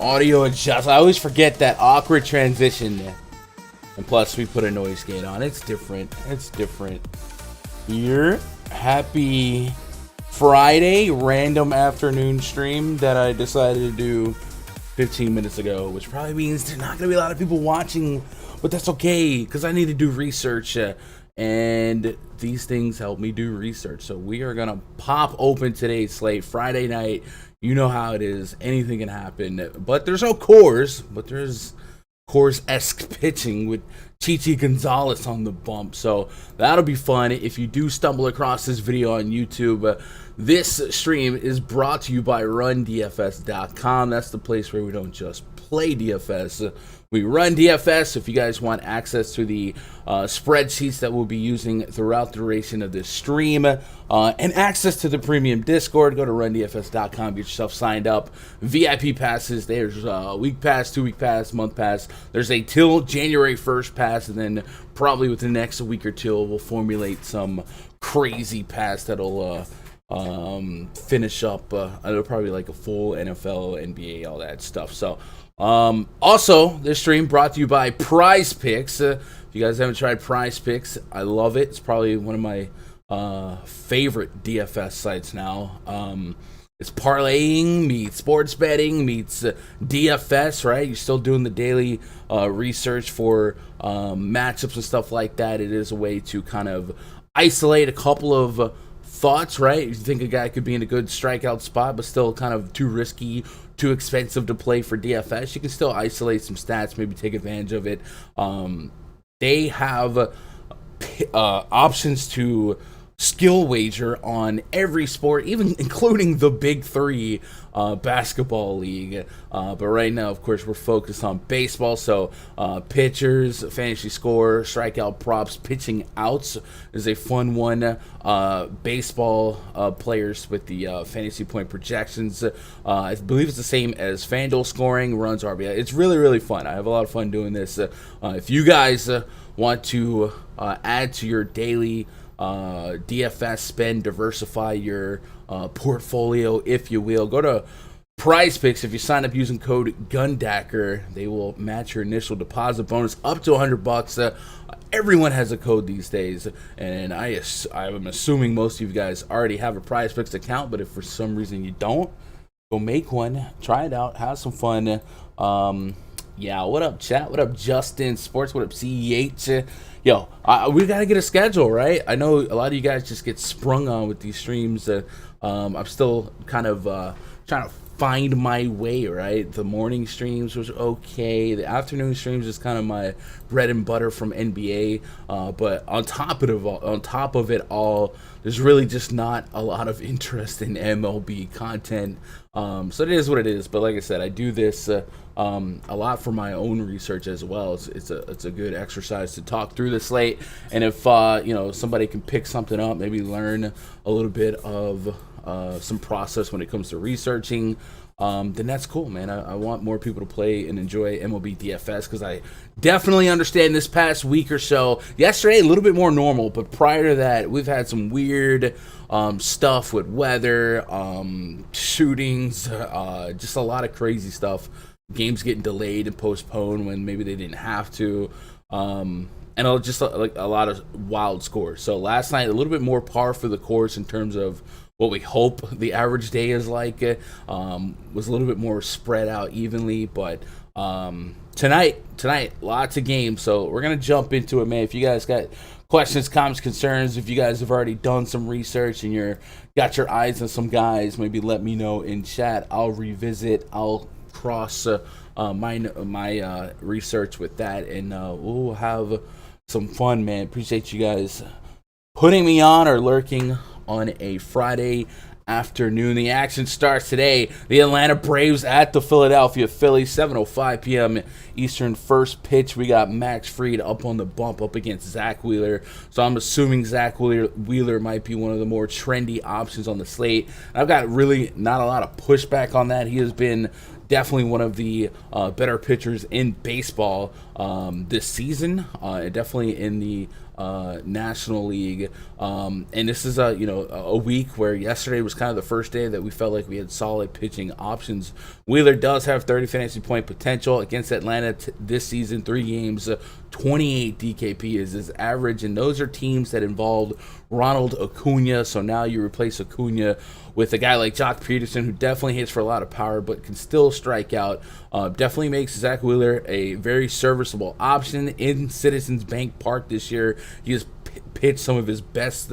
Audio adjust. I always forget that awkward transition there. And plus, we put a noise gate on. It's different. It's different. Here, happy Friday random afternoon stream that I decided to do 15 minutes ago, which probably means there's not gonna be a lot of people watching, but that's okay because I need to do research. And these things help me do research. So we are gonna pop open today's slate. Friday night, you know how it is. Anything can happen. But there's no Coors, but there's Coors-esque pitching with Chichi Gonzalez on the bump. So that'll be fun. If you do stumble across this video on YouTube, this stream is brought to you by RunDFS.com. That's the place where we don't just play DFS. We run DFS. If you guys want access to the spreadsheets that we'll be using throughout the duration of this stream and access to the premium Discord, go to rundfs.com, get yourself signed up. VIP passes, there's week pass, 2-week pass, month pass. There's a till January 1st pass, and then probably within the next week or two, we'll formulate some crazy pass that'll finish up. It'll probably like a full NFL, NBA, all that stuff. So also, this stream brought to you by PrizePicks. If you guys haven't tried PrizePicks, I love it. It's probably one of my favorite DFS sites now. It's parlaying meets sports betting meets DFS, right? You're still doing the daily research for matchups and stuff like that. It is a way to kind of isolate a couple of thoughts, right? You think a guy could be in a good strikeout spot, but still kind of too risky, too expensive to play for DFS. You can still isolate some stats, maybe take advantage of it. They have options to skill wager on every sport, even including the big three basketball league. But right now, of course, we're focused on baseball. So pitchers, fantasy score, strikeout props, pitching outs is a fun one. Baseball players with the fantasy point projections. I believe it's the same as Fanduel scoring, runs, RBI. It's really, really fun. I have a lot of fun doing this. If you guys want to add to your daily DFS spend, diversify your portfolio, if you will, go to PrizePicks. If you sign up using code GUNDACKER, they will match your initial deposit bonus up to $100. Everyone has a code these days, and I'm assuming most of you guys already have a PrizePicks account, but if for some reason you don't, go make one, try it out, have some fun. Yeah, what up, chat? What up, Justin Sports? What up, CEH? Yo, we got to get a schedule, right? I know a lot of you guys just get sprung on with these streams. I'm still kind of trying to find my way, right? The morning streams was okay. The afternoon streams is kind of my bread and butter from NBA. But on top of it all, there's really just not a lot of interest in MLB content. So it is what it is. But like I said, I do this a lot for my own research as well. It's a good exercise to talk through the slate. And if somebody can pick something up, maybe learn a little bit of some process when it comes to researching, then that's cool, man. I want more people to play and enjoy MLB DFS because I definitely understand this past week or so. Yesterday, a little bit more normal, but prior to that, we've had some weird stuff with weather, shootings, just a lot of crazy stuff. Games getting delayed and postponed when maybe they didn't have to. And just like a lot of wild scores. So last night, a little bit more par for the course in terms of what we hope the average day is like. Was a little bit more spread out evenly, but tonight, lots of games. So we're gonna jump into it, man. If you guys got questions, comments, concerns, if you guys have already done some research and got your eyes on some guys, maybe let me know in chat. I'll revisit. I'll cross my research with that, and we'll have some fun, man. Appreciate you guys putting me on or lurking on a Friday afternoon. The action starts today. The Atlanta Braves at the Philadelphia Phillies, 7:05 p.m. Eastern. First pitch, we got Max Fried up on the bump up against Zach Wheeler. So I'm assuming Zach Wheeler might be one of the more trendy options on the slate. I've got really not a lot of pushback on that. He has been definitely one of the better pitchers in baseball this season, definitely in the National League. And this is a week where yesterday was kind of the first day that we felt like we had solid pitching options. Wheeler does have 30 fantasy point potential against Atlanta this season. 3 games, 28 DKP is his average, and those are teams that involved Ronald Acuna. So now you replace Acuna with a guy like Jock Peterson, who definitely hits for a lot of power but can still strike out. Definitely makes Zach Wheeler a very serviceable option in Citizens Bank Park this year. He has pitched some of his best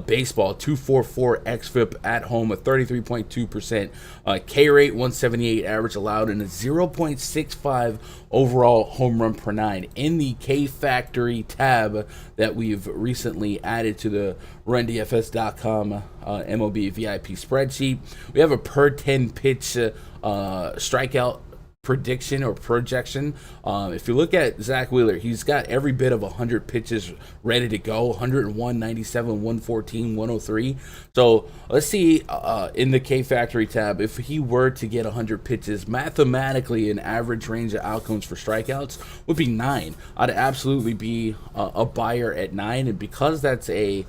baseball, 2.44 xFIP at home, a 33.2% K rate, 178 average allowed, and a 0.65 overall home run per 9. In the K Factory tab that we've recently added to the RunDFS.com MLB VIP spreadsheet, we have a per 10 pitch strikeout prediction or projection. If you look at Zach Wheeler, he's got every bit of 100 pitches ready to go. 101, 97, 114, 103. So let's see in the K Factory tab, if he were to get 100 pitches, mathematically an average range of outcomes for strikeouts would be 9. I'd absolutely be a buyer at 9, and because that's a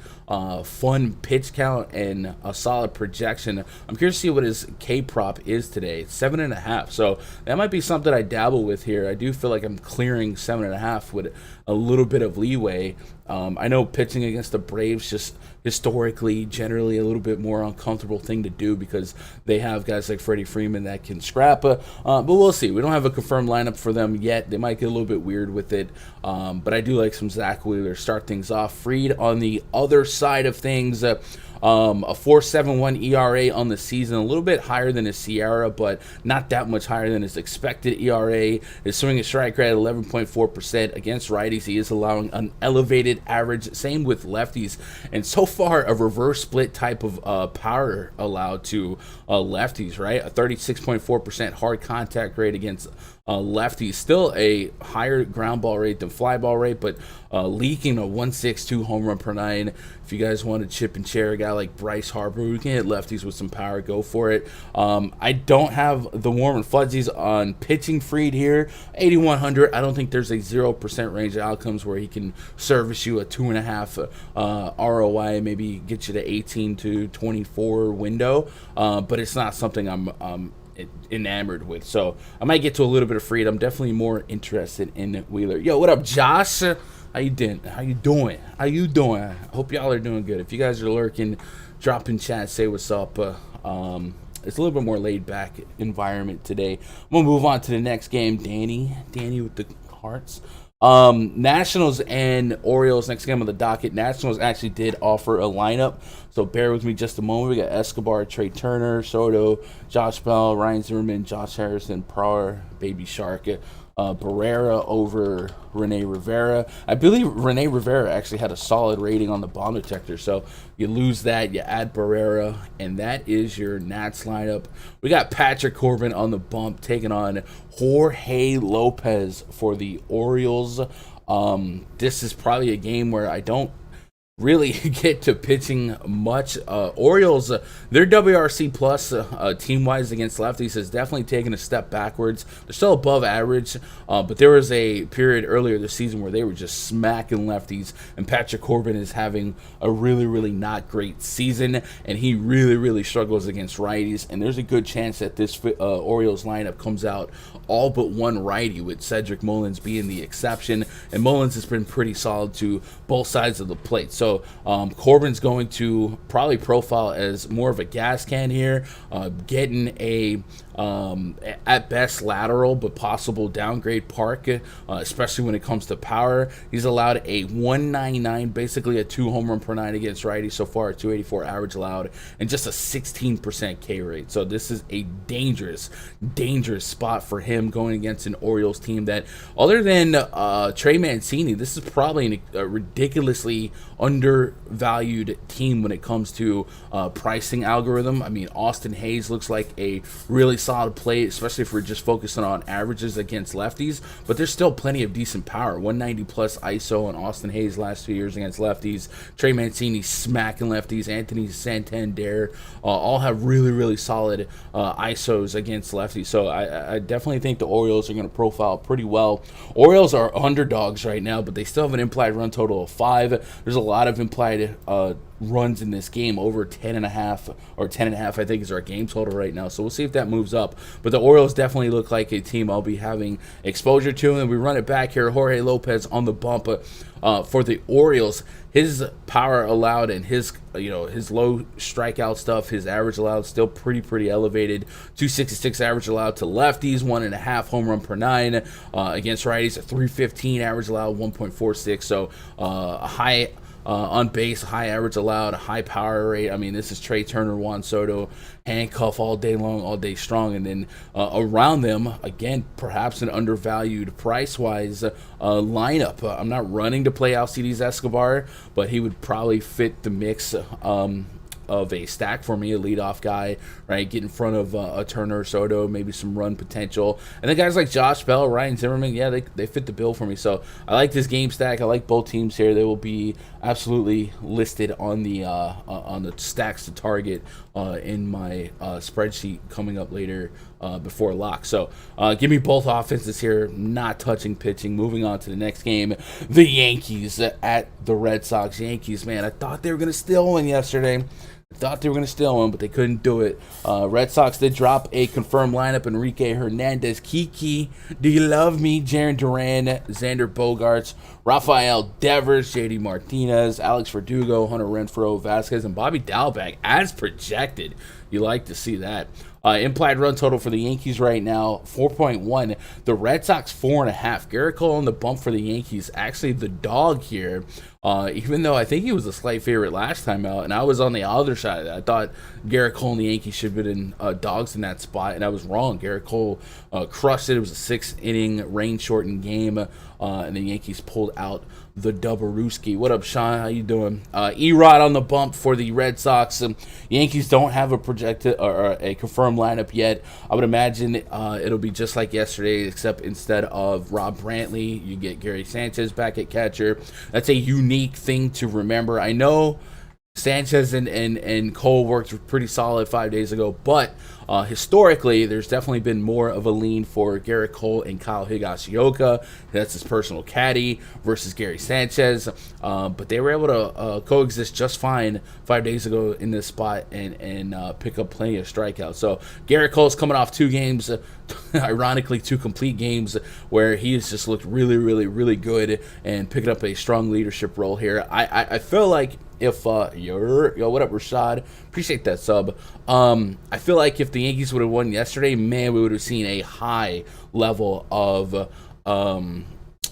fun pitch count and a solid projection, I'm curious to see what his K prop is today. It's 7.5. So that might be something I dabble with here. I do feel like I'm clearing 7.5 with a little bit of leeway. I know pitching against the Braves just historically, generally a little bit more uncomfortable thing to do because they have guys like Freddie Freeman that can scrap. But we'll see. We don't have a confirmed lineup for them yet. They might get a little bit weird with it. But I do like some Zach Wheeler. Start things off. Fried on the other side of things. A 4.71 ERA on the season, a little bit higher than his Sierra, but not that much higher than his expected ERA. His swing and strike rate at 11.4% against righties. He is allowing an elevated average. Same with lefties, and so far a reverse split type of power allowed to lefties. Right, a 36.4% hard contact rate against lefties. Still a higher ground ball rate than fly ball rate, but leaking a 1.62 home run per 9. If you guys want to chip and chair a guy like Bryce Harper, we can hit lefties with some power. Go for it. I don't have the warm and fuzzies on pitching Fried here. 8,100. I don't think there's a 0% range of outcomes where he can service you a 2.5 ROI, maybe get you to 18 to 24 window. But it's not something I'm enamored with. So I might get to a little bit of Fried. I'm definitely more interested in Wheeler. Yo, what up, Josh? How you doing? Hope y'all are doing good. If you guys are lurking, drop in chat, say what's up. It's a little bit more laid back environment today. We'll move on to the next game. Danny with the hearts. Nationals and Orioles, next game on the docket. Nationals actually did offer a lineup, so bear with me just a moment. We got Escobar, Trey Turner, Soto, Josh Bell, Ryan Zimmerman, Josh Harrison, Prar, Baby Shark, Barrera over Rene Rivera. I believe Rene Rivera actually had a solid rating on the bomb detector, so you lose that, you add Barrera, and that is your Nats lineup. We got Patrick Corbin on the bump taking on Jorge Lopez for the Orioles. This is probably a game where I don't really get to pitching much. Orioles, their WRC plus team-wise against lefties has definitely taken a step backwards. They're still above average, but there was a period earlier this season where they were just smacking lefties, and Patrick Corbin is having a really, really not great season, and he really, really struggles against righties, and there's a good chance that this Orioles lineup comes out all but one righty, with Cedric Mullins being the exception, and Mullins has been pretty solid to both sides of the plate. So Corbin's going to probably profile as more of a gas can here, getting a at best lateral but possible downgrade park, especially when it comes to power. He's allowed a 199, basically a 2 home run per 9 against righties so far, 284 average allowed, and just a 16% K rate. So this is a dangerous spot for him going against an Orioles team that, other than Trey Mancini, this is probably a ridiculously undervalued team when it comes to pricing algorithm. I mean, Austin Hayes looks like a really solid play, especially if we're just focusing on averages against lefties, but there's still plenty of decent power. 190 plus ISO on Austin Hayes last 2 years against lefties. Trey Mancini smacking lefties. Anthony Santander all have really, really solid ISOs against lefties. So I definitely think the Orioles are going to profile pretty well. Orioles are underdogs right now, but they still have an implied run total of 5. There's a lot of implied runs in this game, over 10.5 or 10.5 I think is our game total right now, so we'll see if that moves up. But the Orioles definitely look like a team I'll be having exposure to, and we run it back here. Jorge Lopez on the bump for the Orioles. His power allowed and his low strikeout stuff, his average allowed still pretty elevated. 266 average allowed to lefties, 1.5 home run per 9 against righties, a 315 average allowed, 1.46. So a high on base, high average allowed, a high power rate. I mean, this is Trey Turner, Juan Soto, handcuff all day long, all day strong. And then around them, again, perhaps an undervalued price-wise lineup. I'm not running to play Alcides Escobar, but he would probably fit the mix of a stack for me, a leadoff guy, right? Get in front of a Turner, Soto, maybe some run potential. And then guys like Josh Bell, Ryan Zimmerman, yeah, they fit the bill for me. So I like this game stack. I like both teams here. They will be absolutely listed on the stacks to target in my spreadsheet coming up later before lock. So give me both offenses here, not touching pitching. Moving on to the next game, the Yankees at the Red Sox. Yankees, man, I thought they were going to steal one yesterday. Thought they were going to steal one, but they couldn't do it. Red Sox did drop a confirmed lineup. Enrique Hernandez, Kiki, Do You Love Me, Jaren Duran, Xander Bogaerts, Rafael Devers, JD Martinez, Alex Verdugo, Hunter Renfroe, Vasquez, and Bobby Dalbec as projected. You like to see that. Implied run total for the Yankees right now, 4.1. The Red Sox, 4.5. Garrett Cole on the bump for the Yankees. Actually, the dog here, even though I think he was a slight favorite last time out, and I was on the other side of that. I thought Garrett Cole and the Yankees should have been dogs in that spot, and I was wrong. Garrett Cole crushed it. It was a 6-inning, rain-shortened game, and the Yankees pulled out the Doborowski. What up, Sean? How you doing? Erod on the bump for the Red Sox. Yankees don't have a projected or a confirmed lineup yet. I would imagine it'll be just like yesterday, except instead of Rob Brantley, you get Gary Sanchez back at catcher. That's a unique thing to remember. I know Sanchez and Cole worked pretty solid 5 days ago, but historically, there's definitely been more of a lean for Garrett Cole and Kyle Higashioka. That's his personal caddy versus Gary Sanchez. But they were able to coexist just fine 5 days ago in this spot and pick up plenty of strikeouts. So Garrett Cole's coming off 2 games, ironically 2 complete games, where he has just looked really, really, really good and picking up a strong leadership role here. I feel like if yo, what up, Rashad? Appreciate that sub. I feel like if the Yankees would have won yesterday, man, we would have seen a high level of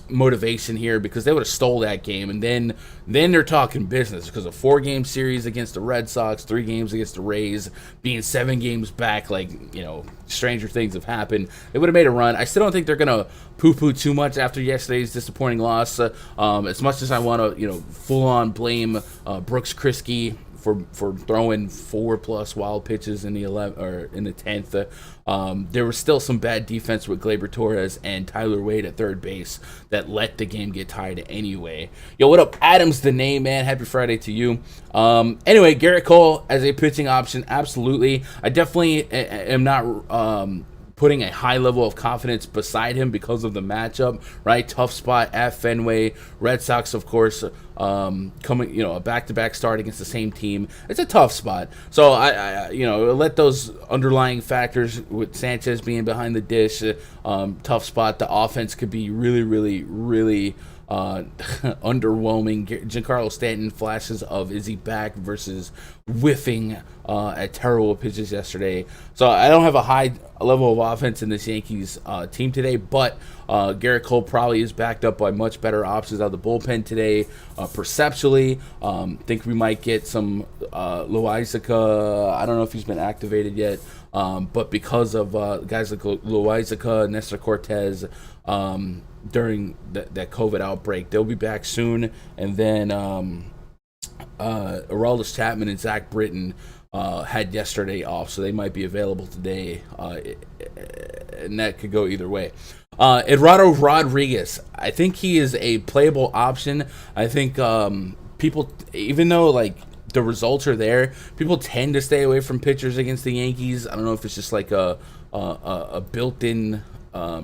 motivation here, because they would have stole that game, and then they're talking business, because a 4-game series against the Red Sox, 3 games against the Rays, being 7 games back, like, you know, stranger things have happened. They would have made a run. I still don't think they're gonna poo-poo too much after yesterday's disappointing loss. As much as I want to, you know, full-on blame Brooks Kriske for throwing 4+ wild pitches in the 10th. There was still some bad defense with Gleyber Torres and Tyler Wade at third base that let the game get tied anyway. Yo, what up? Adam's the name, man. Happy Friday to you. Anyway, Garrett Cole as a pitching option, absolutely. I definitely am not putting a high level of confidence beside him because of the matchup, right? Tough spot at Fenway. Red Sox, of course, coming, you know, a back-to-back start against the same team. It's a tough spot. So I you know, let those underlying factors with Sanchez being behind the dish, tough spot. The offense could be really, really, really underwhelming. Giancarlo Stanton flashes of is he back versus whiffing at terrible pitches yesterday. So I don't have a high level of offense in this Yankees team today, but Garrett Cole probably is backed up by much better options out of the bullpen today. Perceptually, think we might get some Loaizica. I don't know if he's been activated yet, but because of guys like Loaizica, Nestor Cortez, during that COVID outbreak, they'll be back soon. And then Aroldis Chapman and Zach Britton had yesterday off, so they might be available today, and that could go either way. Edrado Rodriguez, I think he is a playable option. I think people, even though like the results are there, people tend to stay away from pitchers against the Yankees. I don't know if it's just like a built-in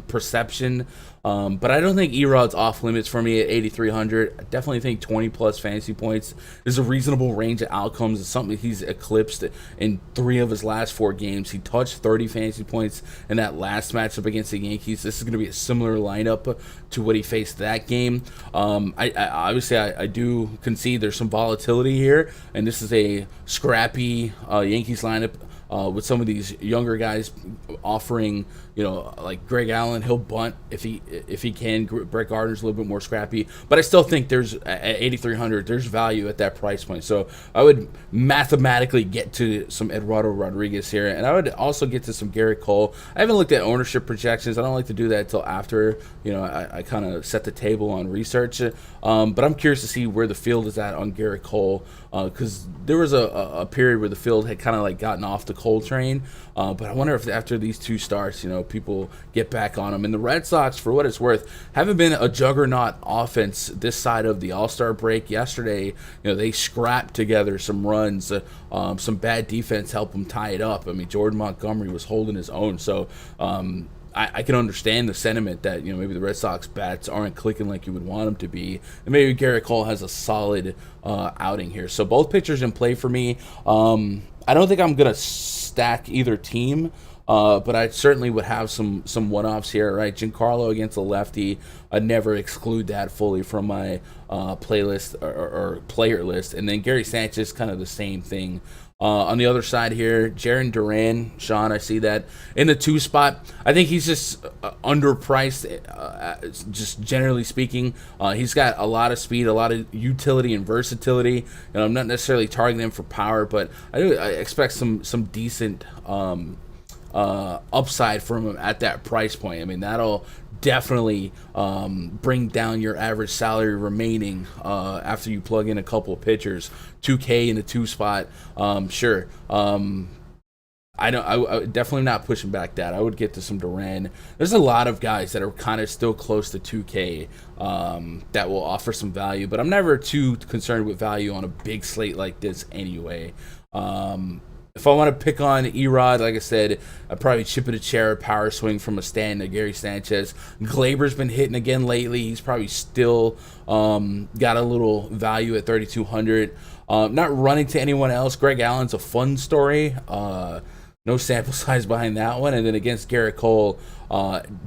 perception. But I don't think Erod's off limits for me at 8,300. I definitely think 20+ fantasy points is a reasonable range of outcomes. It's something he's eclipsed in 3 of his last 4 games. He touched 30 fantasy points in that last matchup against the Yankees. This is going to be a similar lineup to what he faced that game. I do concede there's some volatility here, and this is a scrappy Yankees lineup. with some of these younger guys offering, like Greg Allen, he'll bunt if he can. Brett Gardner's a little bit more scrappy, but I still think there's at 8,300, there's value at that price point. So I would mathematically get to some Edrado Rodriguez here, and I would also get to some Garrett Cole. I haven't looked at ownership projections. I don't like to do that until after I kind of set the table on research. But I'm curious to see where the field is at on Garrett Cole, because there was a period where the field had kind of like gotten off the Cole train. But I wonder if after these two starts, people get back on him. And the Red Sox, for what it's worth, haven't been a juggernaut offense this side of the All-Star break. Yesterday, they scrapped together some runs. Some bad defense helped them tie it up. I mean, Jordan Montgomery was holding his own. So I can understand the sentiment that maybe the Red Sox bats aren't clicking like you would want them to be, and maybe Garrett Cole has a solid outing here. So both pitchers in play for me. I don't think I'm gonna stack either team, but I certainly would have some one-offs here, right? Giancarlo against a lefty, I'd never exclude that fully from my playlist or player list, and then Gary Sanchez, kind of the same thing. On the other side here, Jaren Duran, Sean, I see that in the 2 spot. I think he's just underpriced, just generally speaking. He's got a lot of speed, a lot of utility and versatility. I'm not necessarily targeting him for power, but I expect some decent upside from him at that price point. I mean, that'll definitely bring down your average salary remaining after you plug in a couple of pitchers. 2K in the 2 spot, sure. I definitely not pushing back that. I would get to some Duran. There's a lot of guys that are kind of still close to 2K that will offer some value, but I'm never too concerned with value on a big slate like this anyway. If I want to pick on Erod, like I said, I'd probably chip it a chair, power swing from a stand to Gary Sanchez. Glaber's been hitting again lately. He's probably still got a little value at 3,200. Not running to anyone else. Greg Allen's a fun story. No sample size behind that one. And then against Garrett Cole,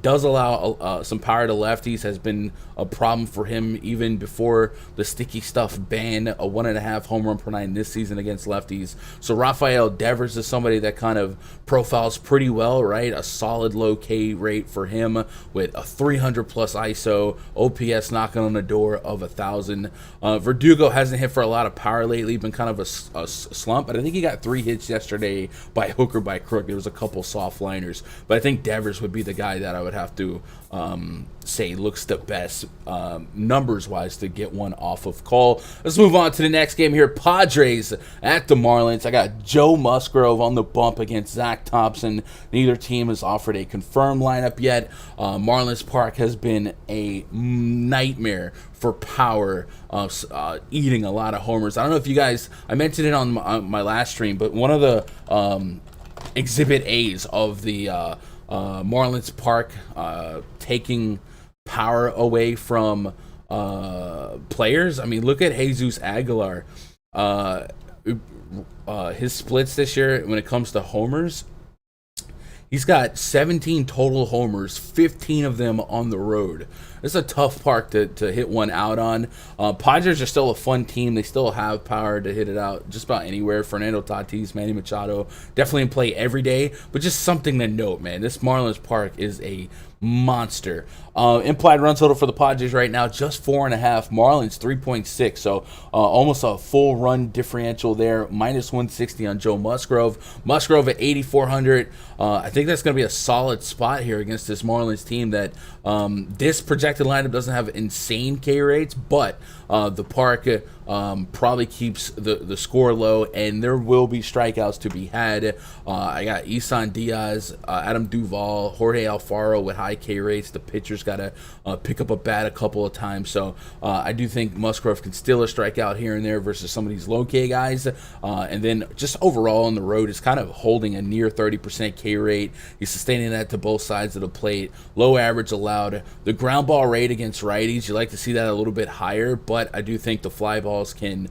does allow some power to lefties, has been a problem for him even before the sticky stuff ban. A 1.5 home run per 9 this season against lefties. So Rafael Devers is somebody that kind of profiles pretty well, right? A solid low K rate for him with a 300 plus ISO, OPS knocking on the door of 1,000. Verdugo hasn't hit for a lot of power lately, been kind of a slump, but I think he got 3 hits yesterday by hook or by crook. There was a couple soft liners, but I think Devers would be the guy that I would have to say looks the best numbers wise to get one off of Cole. Let's move on to the next game here. Padres at the Marlins. I got Joe Musgrove on the bump against Zach Thompson. Neither team has offered a confirmed lineup yet. Marlins Park has been a nightmare for power, eating a lot of homers. I don't know if you guys, I mentioned it on my last stream, but one of the exhibit A's of the Marlins Park taking power away from players. I mean, look at Jesus Aguilar. His splits this year when it comes to homers, he's got 17 total homers, 15 of them on the road. It's a tough park to hit one out on. Padres are still a fun team. They still have power to hit it out just about anywhere. Fernando Tatis, Manny Machado, definitely in play every day. But just something to note, man. This Marlins Park is a monster. Implied run total for the Padres right now, just 4.5. Marlins 3.6. So almost a full run differential there. Minus 160 on Joe Musgrove. Musgrove at 8,400. I think that's going to be a solid spot here against this Marlins team that this projected lineup doesn't have insane K rates, but the park probably keeps the score low, and there will be strikeouts to be had. I got Isan Diaz, Adam Duvall, Jorge Alfaro with high K rates. The pitcher's got to pick up a bat a couple of times, so I do think Musgrove can steal a strikeout here and there versus some of these low K guys. And then just overall on the road is kind of holding a near 30% K rate. He's sustaining that to both sides of the plate. Low average allowed. The ground ball rate against righties, you like to see that a little bit higher, but I do think the fly balls can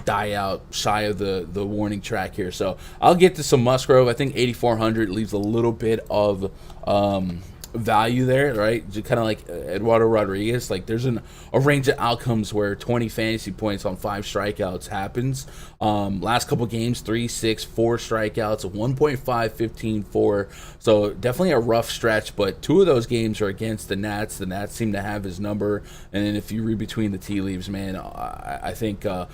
die out shy of the warning track here. So I'll get to some Musgrove. I think 8,400 leaves a little bit of value there, right? Kind of like Edrado Rodriguez. Like there's a range of outcomes where 20 fantasy points on 5 strikeouts happens. Last couple games, 3, 6, 4 strikeouts, 1.5, 15, 4. So definitely a rough stretch, but 2 of those games are against the Nats. The Nats seem to have his number. And then if you read between the tea leaves, man, I think a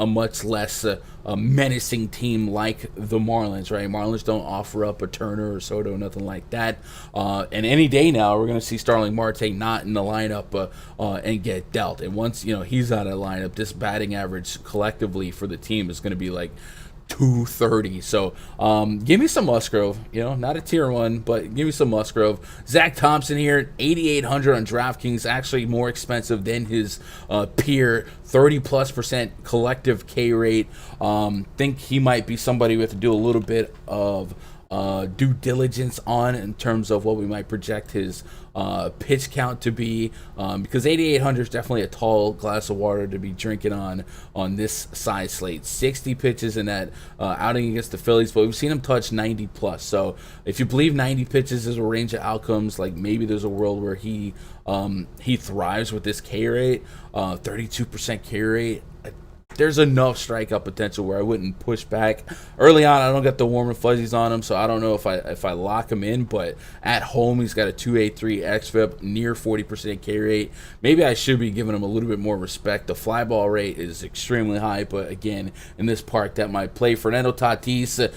much less menacing team like the Marlins, right? Marlins don't offer up a Turner or Soto, nothing like that. And any day now, we're going to see Starling Marte not in the lineup and get dealt. And once he's out of the lineup, this batting average collectively for the team is going to be like 230. So give me some Musgrove, not a tier 1, but give me some Musgrove. Zach Thompson here, 8,800 on DraftKings, actually more expensive than his peer, 30+% collective K rate. Think he might be somebody we have to do a little bit of due diligence on in terms of what we might project his pitch count to be, because 8,800 is definitely a tall glass of water to be drinking on this size slate. 60 pitches in that outing against the Phillies, but we've seen him touch 90 plus. So if you believe 90 pitches is a range of outcomes, like maybe there's a world where he thrives with this K rate, 32% K rate. There's enough strikeout potential where I wouldn't push back. Early on, I don't get the warm and fuzzies on him, so I don't know if I lock him in. But at home, he's got a 2.83 xFIP, near 40% K rate. Maybe I should be giving him a little bit more respect. The fly ball rate is extremely high, but again, in this park, that might play. Fernando Tatis,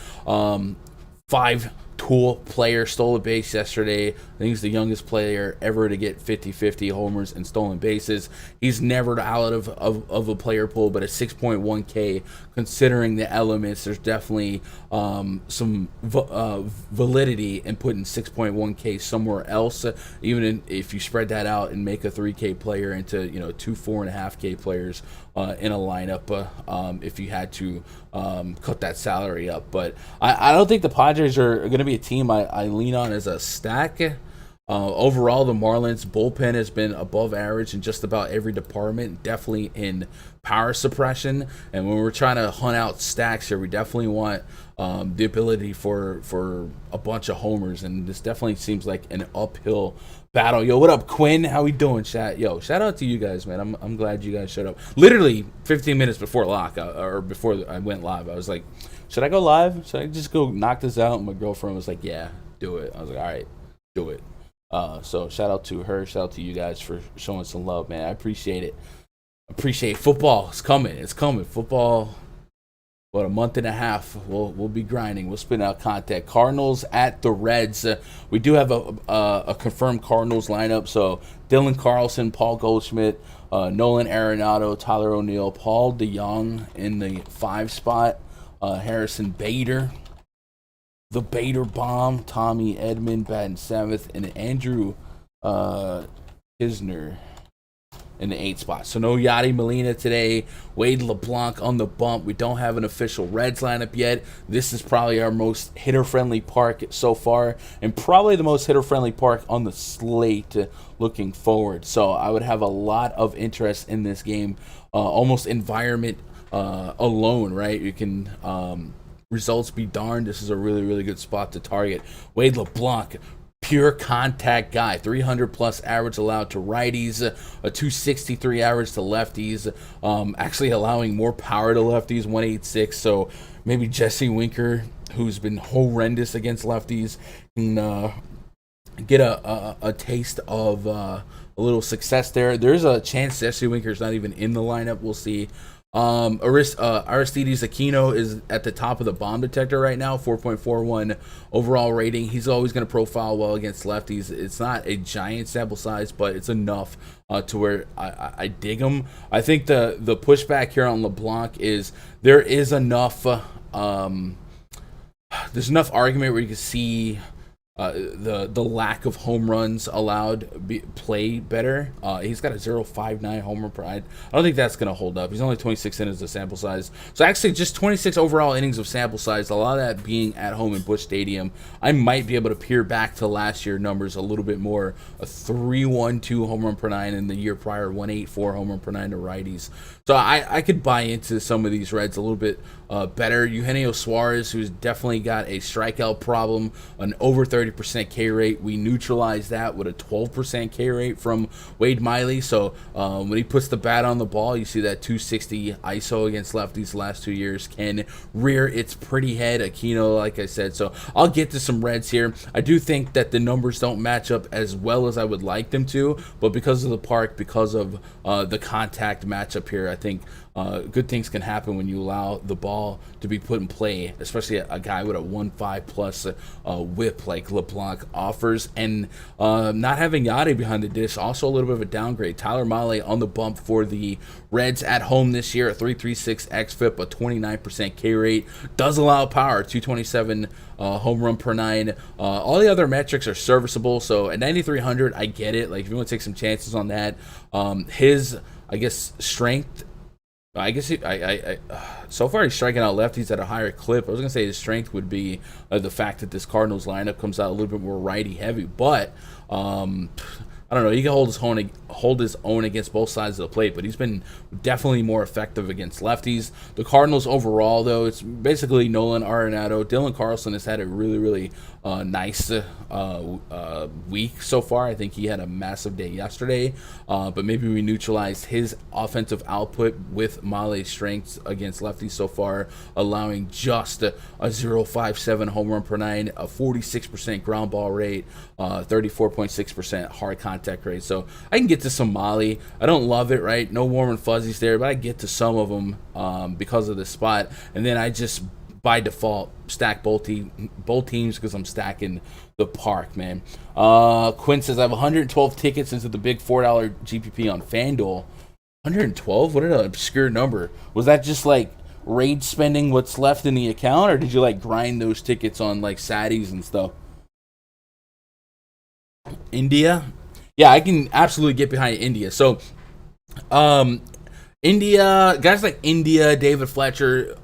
5-tool player, stole a base yesterday. I think he's the youngest player ever to get 50-50 homers and stolen bases. He's never out of a player pool, but a 6.1K, considering the elements, there's definitely some validity in putting 6.1K somewhere else, even if you spread that out and make a 3K player into 2 4.5K players in a lineup, if you had to cut that salary up. But I don't think the Padres are going to be a team I lean on as a stack. Overall, the Marlins bullpen has been above average in just about every department, definitely in power suppression. And when we're trying to hunt out stacks here, we definitely want the ability for a bunch of homers. And this definitely seems like an uphill battle. Yo, what up, Quinn? How we doing, chat? Yo, shout out to you guys, man. I'm glad you guys showed up. Literally 15 minutes before lock, or before I went live, I was like, should I go live? Should I just go knock this out? And my girlfriend was like, yeah, do it. I was like, all right, do it. So shout out to her, shout out to you guys for showing some love, man. I appreciate it. Appreciate football. It's coming. Football. About a month and a half, we'll be grinding. We'll spin out content. Cardinals at the Reds. We do have a confirmed Cardinals lineup. So Dylan Carlson, Paul Goldschmidt, Nolan Arenado, Tyler O'Neill, Paul DeYoung in the 5 spot, Harrison Bader, the Bader Bomb, Tommy Edman batting 7th, and Andrew Kisner in the 8 spot. So no Yadi Molina today. Wade LeBlanc on the bump. We don't have an official Reds lineup yet. This is probably our most hitter-friendly park so far, and probably the most hitter-friendly park on the slate looking forward. So I would have a lot of interest in this game, almost environment alone, right? You can results be darned. This is a really, really good spot to target. Wade LeBlanc, pure contact guy, 300 plus average allowed to righties, a 263 average to lefties, actually allowing more power to lefties, 186. So maybe Jesse Winker, who's been horrendous against lefties, can get a taste of a little success there. There's a chance Jesse Winker's not even in the lineup. We'll see. Aristides Aquino is at the top of the bomb detector right now, 4.41 overall rating. He's always going to profile well against lefties. It's not a giant sample size, but it's enough to where I dig him. I think the pushback here on LeBlanc is there is enough there's enough argument where you can see the lack of home runs allowed play better. He's got a 0.59 homer per. I don't think that's going to hold up. He's only 26 innings of sample size. So actually just 26 overall innings of sample size, a lot of that being at home in Busch Stadium. I might be able to peer back to last year numbers a little bit more. A 3.12 home run per 9 in the year prior, 1.84 home run per 9 to righties. So I could buy into some of these Reds a little bit better. Eugenio Suarez, who's definitely got a strikeout problem, an over 30 30% K rate. We neutralize that with a 12% K rate from Wade Miley. So when he puts the bat on the ball, you see that 260 ISO against lefties the last 2 years can rear its pretty head. Aquino, like I said. So I'll get to some Reds here. I do think that the numbers don't match up as well as I would like them to, but because of the park, because of the contact matchup here, I think good things can happen when you allow the ball to be put in play, especially a guy with a 1.5 plus whip like LeBlanc offers. And not having Yachty behind the dish, also a little bit of a downgrade. Tyler Mahle on the bump for the Reds at home this year, a 3.36 xFIP, a 29% K rate. Does allow power, 227 home run per 9. All the other metrics are serviceable, so at 9,300, I get it. Like, if you want to take some chances on that, his, I guess, strength, I guess so far he's striking out lefties at a higher clip. I was gonna say his strength would be the fact that this Cardinals lineup comes out a little bit more righty heavy, but I don't know. He can hold his own against both sides of the plate, but he's been definitely more effective against lefties. The Cardinals overall, though, it's basically Nolan Arenado. Dylan Carlson has had a really, really nice week so far. I think he had a massive day yesterday, but maybe we neutralized his offensive output with Mahle's strengths against lefties so far, allowing just a 0.57 home run per 9, a 46% ground ball rate, 34.6% hard contact rate. So I can get to some Mahle. I don't love it, right? No warm and fuzzies there, but I get to some of them because of the spot. And then I just, by default, stack both teams because I'm stacking the park, man. Quinn says, I have 112 tickets into the big $4 GPP on Fanduel. 112? What an obscure number. Was that just like rage spending what's left in the account, or did you like grind those tickets on like Saddies and stuff? India? Yeah, I can absolutely get behind India. So, India, guys like India, David Fletcher,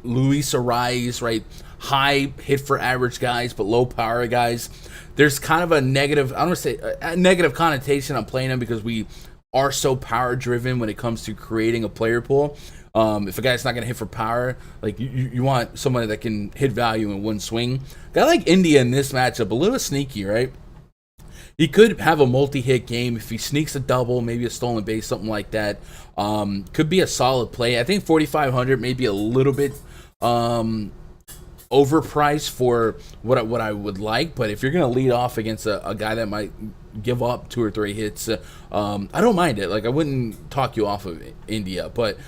Luis Ariz, right? High hit for average guys, but low power guys. There's kind of a negative, I don't want to say a negative connotation on playing them because we are so power driven when it comes to creating a player pool. If a guy's not going to hit for power, like you want somebody that can hit value in one swing. Guy like India in this matchup, a little sneaky, right? He could have a multi-hit game if he sneaks a double, maybe a stolen base, something like that. Could be a solid play. I think 4,500 may be a little bit overpriced for what I would like. But if you're going to lead off against a guy that might give up 2 or 3 hits, I don't mind it. Like, I wouldn't talk you off of India. But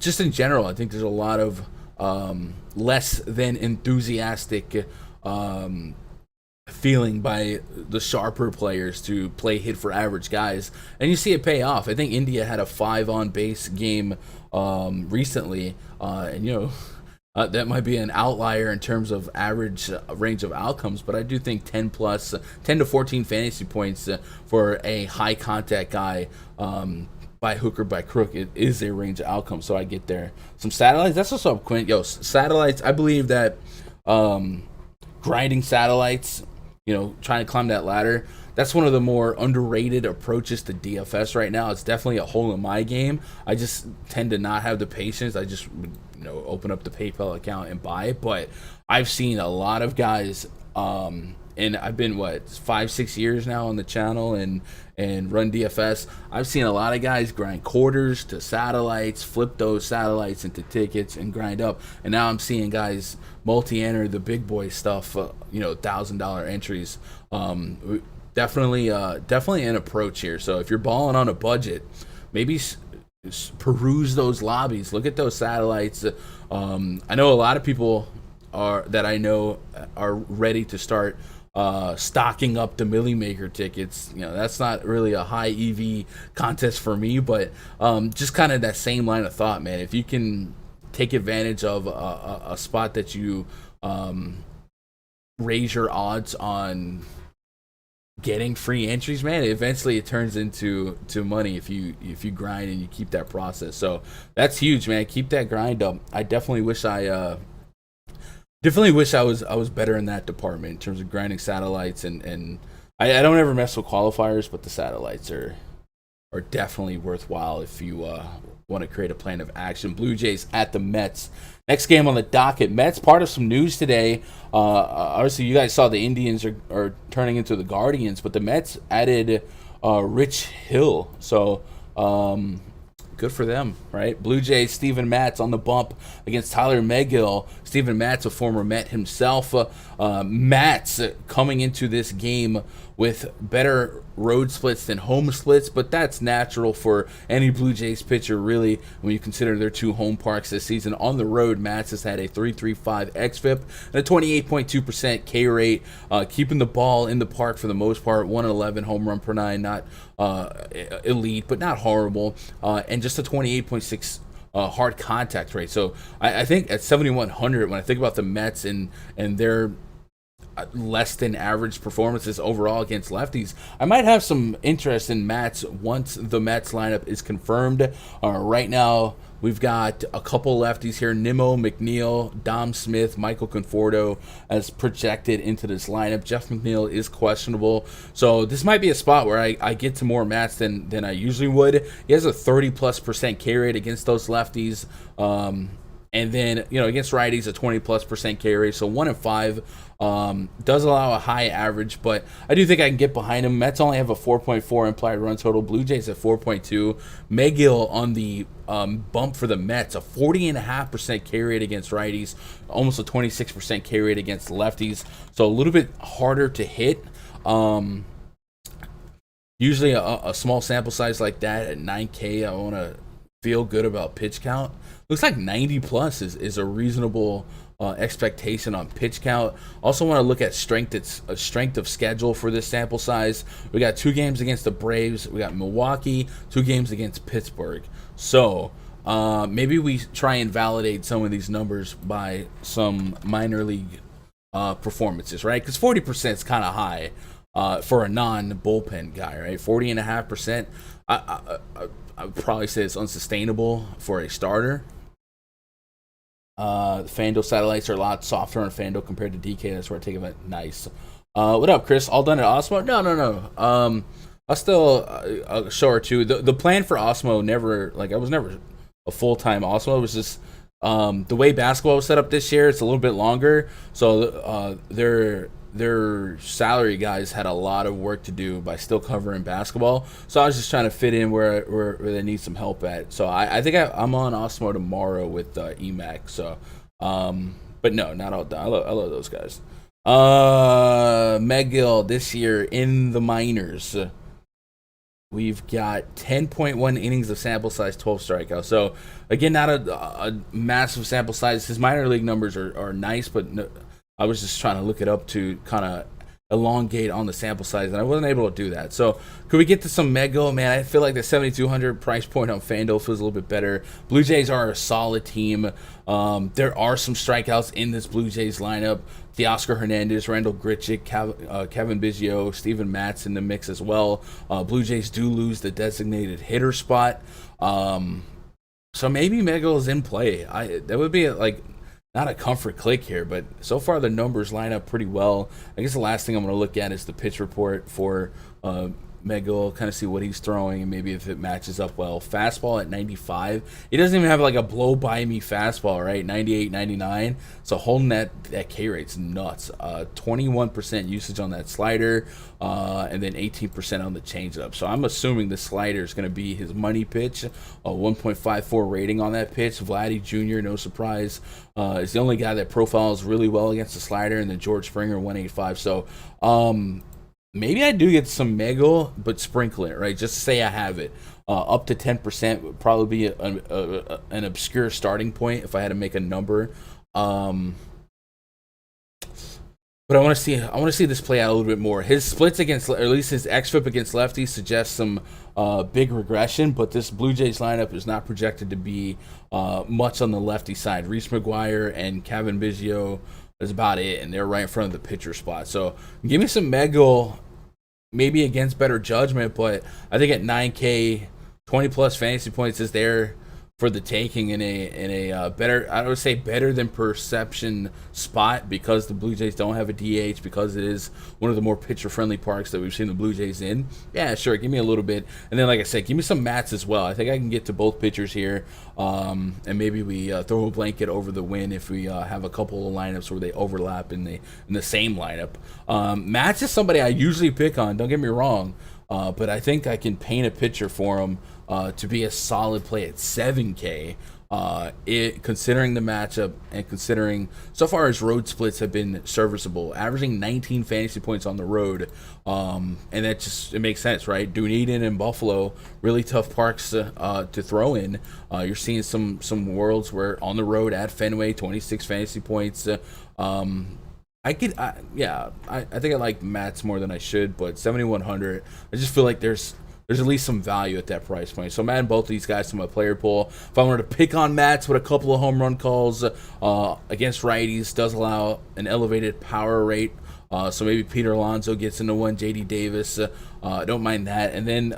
just in general, I think there's a lot of less than enthusiastic feeling by the sharper players to play hit for average guys, and you see it pay off. I think India had a 5 on base game recently, and that might be an outlier in terms of average range of outcomes, but I do think 10 to 14 fantasy points for a high contact guy by hook or by crook, it is a range of outcomes. So I get there. Some satellites, that's what's up, Quint. Satellites, I believe that grinding satellites, trying to climb that ladder, that's one of the more underrated approaches to DFS right now. It's definitely a hole in my game. I just tend to not have the patience. I just open up the PayPal account and buy it. But I've seen a lot of guys, and I've been 5-6 years now on the channel and run DFS. I've seen a lot of guys grind quarters to satellites, flip those satellites into tickets and grind up. And now I'm seeing guys multi-enter the big boy stuff, $1,000 entries. Definitely an approach here. So if you're balling on a budget, maybe peruse those lobbies. Look at those satellites. I know a lot of people are ready to start stocking up the Millie Maker tickets. That's not really a high EV contest for me, but just kind of that same line of thought, man. If you can take advantage of a spot that you raise your odds on getting free entries, man, eventually it turns into money if you grind and you keep that process. So that's huge, man. Keep that grind up. I definitely wish I was better in that department in terms of grinding satellites, and I don't ever mess with qualifiers, but the satellites are are definitely worthwhile if you want to create a plan of action. Blue Jays at the Mets. Next game on the docket. Mets, part of some news today. Obviously, you guys saw the Indians are turning into the Guardians, but the Mets added Rich Hill. So, good for them, right? Blue Jays, Steven Matz on the bump against Tyler Megill. Steven Matz, a former Met himself. Matz coming into this game with better road splits than home splits, but that's natural for any Blue Jays pitcher, really, when you consider their 2 home parks this season. On the road, Matz has had a 3.35 xFIP and a 28.2% K rate, keeping the ball in the park for the most part. 111 home run per 9, not elite, but not horrible, and just a 28.6 hard contact rate. So I think at 7,100, when I think about the Mets and their less than average performances overall against lefties, I might have some interest in Mets once the Mets lineup is confirmed. Right now, we've got a couple lefties here: Nimmo, McNeil, Dom Smith, Michael Conforto as projected into this lineup. Jeff McNeil is questionable, so this might be a spot where I get to more Mets than I usually would. He has a 30+% K rate against those lefties. And then, against righties, a 20+% K rate. So 1 and 5 does allow a high average, but I do think I can get behind him. Mets only have a 4.4 implied run total. Blue Jays at 4.2. Megill on the bump for the Mets, a 40.5% K rate against righties, almost a 26% K rate against lefties. So a little bit harder to hit. Usually a small sample size like that at 9K, I want to feel good about pitch count. Looks like 90 plus is a reasonable expectation on pitch count. Also want to look at strength. It's a strength of schedule for this sample size. We got 2 games against the Braves. We got Milwaukee, 2 games against Pittsburgh. So maybe we try and validate some of these numbers by some minor league performances, right? Because 40% is kind of high for a non-bullpen guy, right? 40.5%. I would probably say it's unsustainable for a starter. Fanduel satellites are a lot softer on Fanduel compared to DK. That's where I take them at nice. What up, Chris? All done at Osmo? No. I'll still a show or two. The plan for Osmo never, I was never a full-time Osmo. It was just the way basketball was set up this year. It's a little bit longer, so their salary guys had a lot of work to do by still covering basketball. So I was just trying to fit in where they need some help at. So I think I'm on Osmo tomorrow with EMAC. So, but no, not all done. I love those guys. Megill this year in the minors. We've got 10.1 innings of sample size, 12 strikeouts. So, again, not a massive sample size. His minor league numbers are nice, but no, I was just trying to look it up to kind of elongate on the sample size, and I wasn't able to do that. So, could we get to some Megill? Man, I feel like the 7,200 price point on FanDuel feels a little bit better. Blue Jays are a solid team. There are some strikeouts in this Blue Jays lineup. Teoscar Hernandez, Randall Grichuk, Kevin Biggio, Steven Matz in the mix as well. Blue Jays do lose the designated hitter spot. So maybe Megill is in play. That would be not a comfort click here, but so far the numbers line up pretty well. I guess the last thing I'm going to look at is the pitch report for Megill, kind of see what he's throwing and maybe if it matches up well. Fastball at 95. He doesn't even have a blow-by-me fastball, right? 98, 99. So holding that K rate's nuts. 21% usage on that slider, and then 18% on the changeup. So I'm assuming the slider is going to be his money pitch. A 1.54 rating on that pitch. Vladdy Jr., no surprise, is the only guy that profiles really well against the slider, and then George Springer, 185. So, maybe I do get some Megill, but sprinkle it, right? Just to say I have it. Up to 10% would probably be an obscure starting point if I had to make a number. But I want to see this play out a little bit more. His splits against, or at least his xFIP against lefties, suggests some big regression. But this Blue Jays lineup is not projected to be much on the lefty side. Reese McGuire and Kevin Biggio is about it, and they're right in front of the pitcher spot. So give me some Megill, maybe against better judgment, but I think at 9K, 20 plus fantasy points is there. for the taking in a better, I would say better than perception spot, because the Blue Jays don't have a DH, because it is one of the more pitcher friendly parks that we've seen the Blue Jays in. Yeah, sure, give me a little bit, and then like I said, give me some Mats as well. I think I can get to both pitchers here, and maybe we throw a blanket over the win if we have a couple of lineups where they overlap in the same lineup. Mats is somebody I usually pick on, don't get me wrong, but I think I can paint a picture for him to be a solid play at 7K. Considering the matchup and considering so far his road splits have been serviceable, averaging 19 fantasy points on the road, and that just, it makes sense, right? Dunedin and Buffalo, really tough parks to throw in. You're seeing some worlds where on the road at Fenway, 26 fantasy points. I think I like Mats more than I should, but 7,100, I just feel like there's at least some value at that price point. So I'm adding both of these guys to my player pool. If I were to pick on Mats with a couple of home run calls against righties, does allow an elevated power rate. So maybe Peter Alonso gets into one, JD Davis. Don't mind that. And then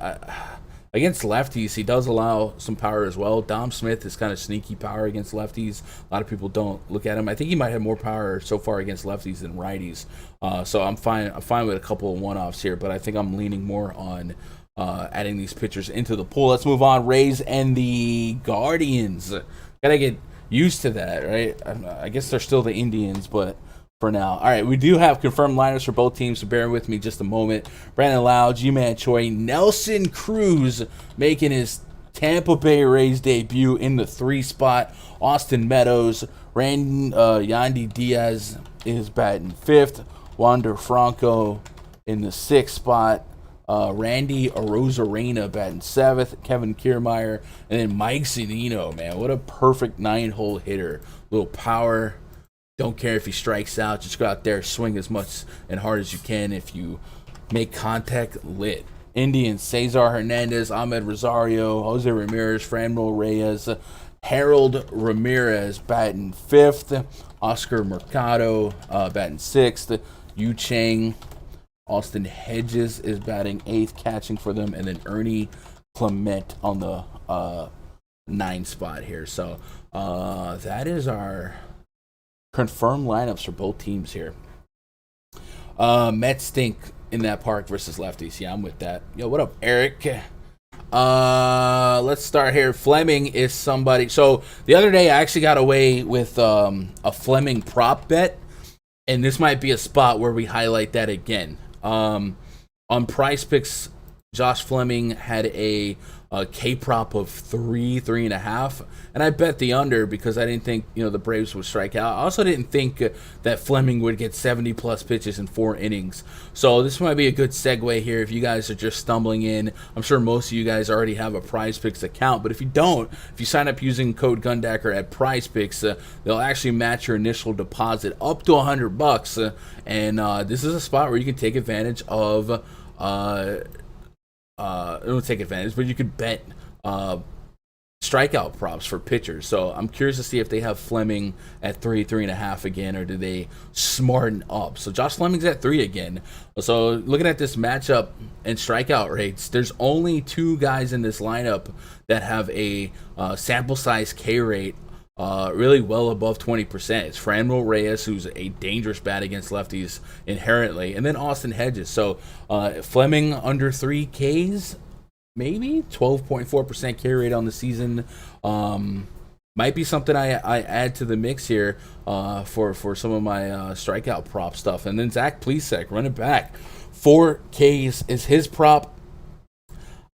against lefties, he does allow some power as well. Dom Smith is kind of sneaky power against lefties. A lot of people don't look at him. I think he might have more power so far against lefties than righties. So I'm fine with a couple of one-offs here, but I think I'm leaning more on adding these pitchers into the pool. Let's move on. Rays and the Guardians. Gotta get used to that, right? I guess they're still the Indians, but for now. All right, we do have confirmed lineups for both teams, so bear with me just a moment. Brandon Lau, G-Man Choi, Nelson Cruz making his Tampa Bay Rays debut in the 3 spot. Austin Meadows, Yandy Diaz is batting 5th. Wander Franco in the 6th spot. Randy Arozarena batting 7th, Kevin Kiermaier, and then Mike Zunino, man. What a perfect 9-hole hitter. Little power. Don't care if he strikes out. Just go out there, swing as much and hard as you can. If you make contact, lit. Indians, Cesar Hernandez, Ahmed Rosario, Jose Ramirez, Franmil Reyes, Harold Ramirez batting 5th, Oscar Mercado batting 6th, Yu Chang, Austin Hedges is batting 8th, catching for them, and then Ernie Clement on the 9 spot here. So that is our confirmed lineups for both teams here. Mets stink in that park versus lefties. Yeah, I'm with that. Yo, what up, Eric? Let's start here. Fleming is somebody. So the other day I actually got away with a Fleming prop bet, and this might be a spot where we highlight that again. On PrizePicks, Josh Fleming had a K prop of 3.5, and I bet the under because I didn't think the Braves would strike out. I also didn't think that Fleming would get 70 plus pitches in 4 innings. So this might be a good segue here if you guys are just stumbling in. I'm sure most of you guys already have a PrizePicks account, but if you don't, if you sign up using code Gundacker at PrizePicks, they'll actually match your initial deposit up to $100, and this is a spot where you can take advantage of. Don't take advantage, but you could bet strikeout props for pitchers. So I'm curious to see if they have Fleming at 3.5 again, or do they smarten up? So Josh Fleming's at 3 again. So looking at this matchup and strikeout rates, there's only 2 guys in this lineup that have a sample size K rate really well above 20%. It's Franmil Reyes, who's a dangerous bat against lefties inherently, and then Austin Hedges. So Fleming under 3 Ks, maybe 12.4% K rate on the season. Might be something I add to the mix here for some of my strikeout prop stuff. And then Zach Plesac, running back, 4 Ks is his prop.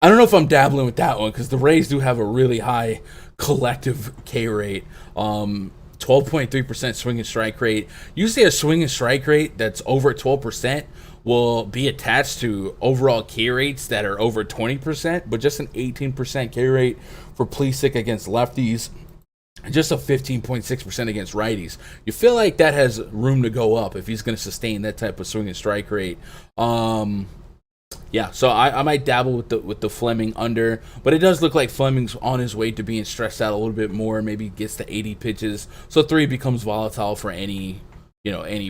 I don't know if I'm dabbling with that one because the Rays do have a really high collective K rate. 12.3% swing and strike rate. Usually a swing and strike rate that's over 12% will be attached to overall K rates that are over 20%, but just an 18% K rate for Plesac against lefties, and just a 15.6% against righties. You feel like that has room to go up if he's going to sustain that type of swing and strike rate. Yeah, so I might dabble with the Fleming under, but it does look like Fleming's on his way to being stressed out a little bit more. Maybe gets to 80 pitches, so 3 becomes volatile for any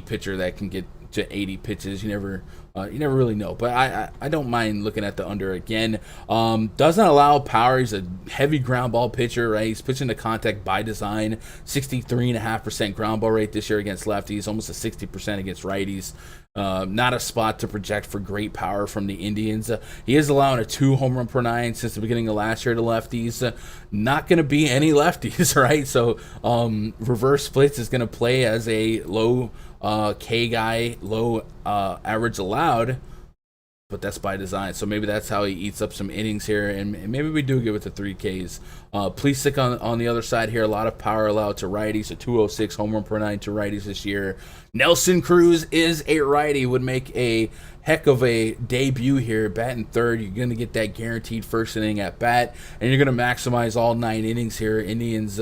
pitcher that can get to 80 pitches. You never You never really know, but I don't mind looking at the under again. Doesn't allow power. He's a heavy ground ball pitcher, right? He's pitching to contact by design. 63.5% ground ball rate this year against lefties, almost a 60% against righties. Not a spot to project for great power from the Indians. He is allowing a 2 home run per 9 since the beginning of last year to lefties. Not going to be any lefties, right? So reverse splits is going to play as a low K guy, low average allowed, but that's by design. So maybe that's how he eats up some innings here, and maybe we do get with the 3 Ks. Pleasic on the other side here, a lot of power allowed to righties, a 206 home run per 9 to righties this year. Nelson Cruz is a righty, would make a heck of a debut here, batting third. You're going to get that guaranteed first inning at bat, and you're going to maximize all 9 innings here. Indians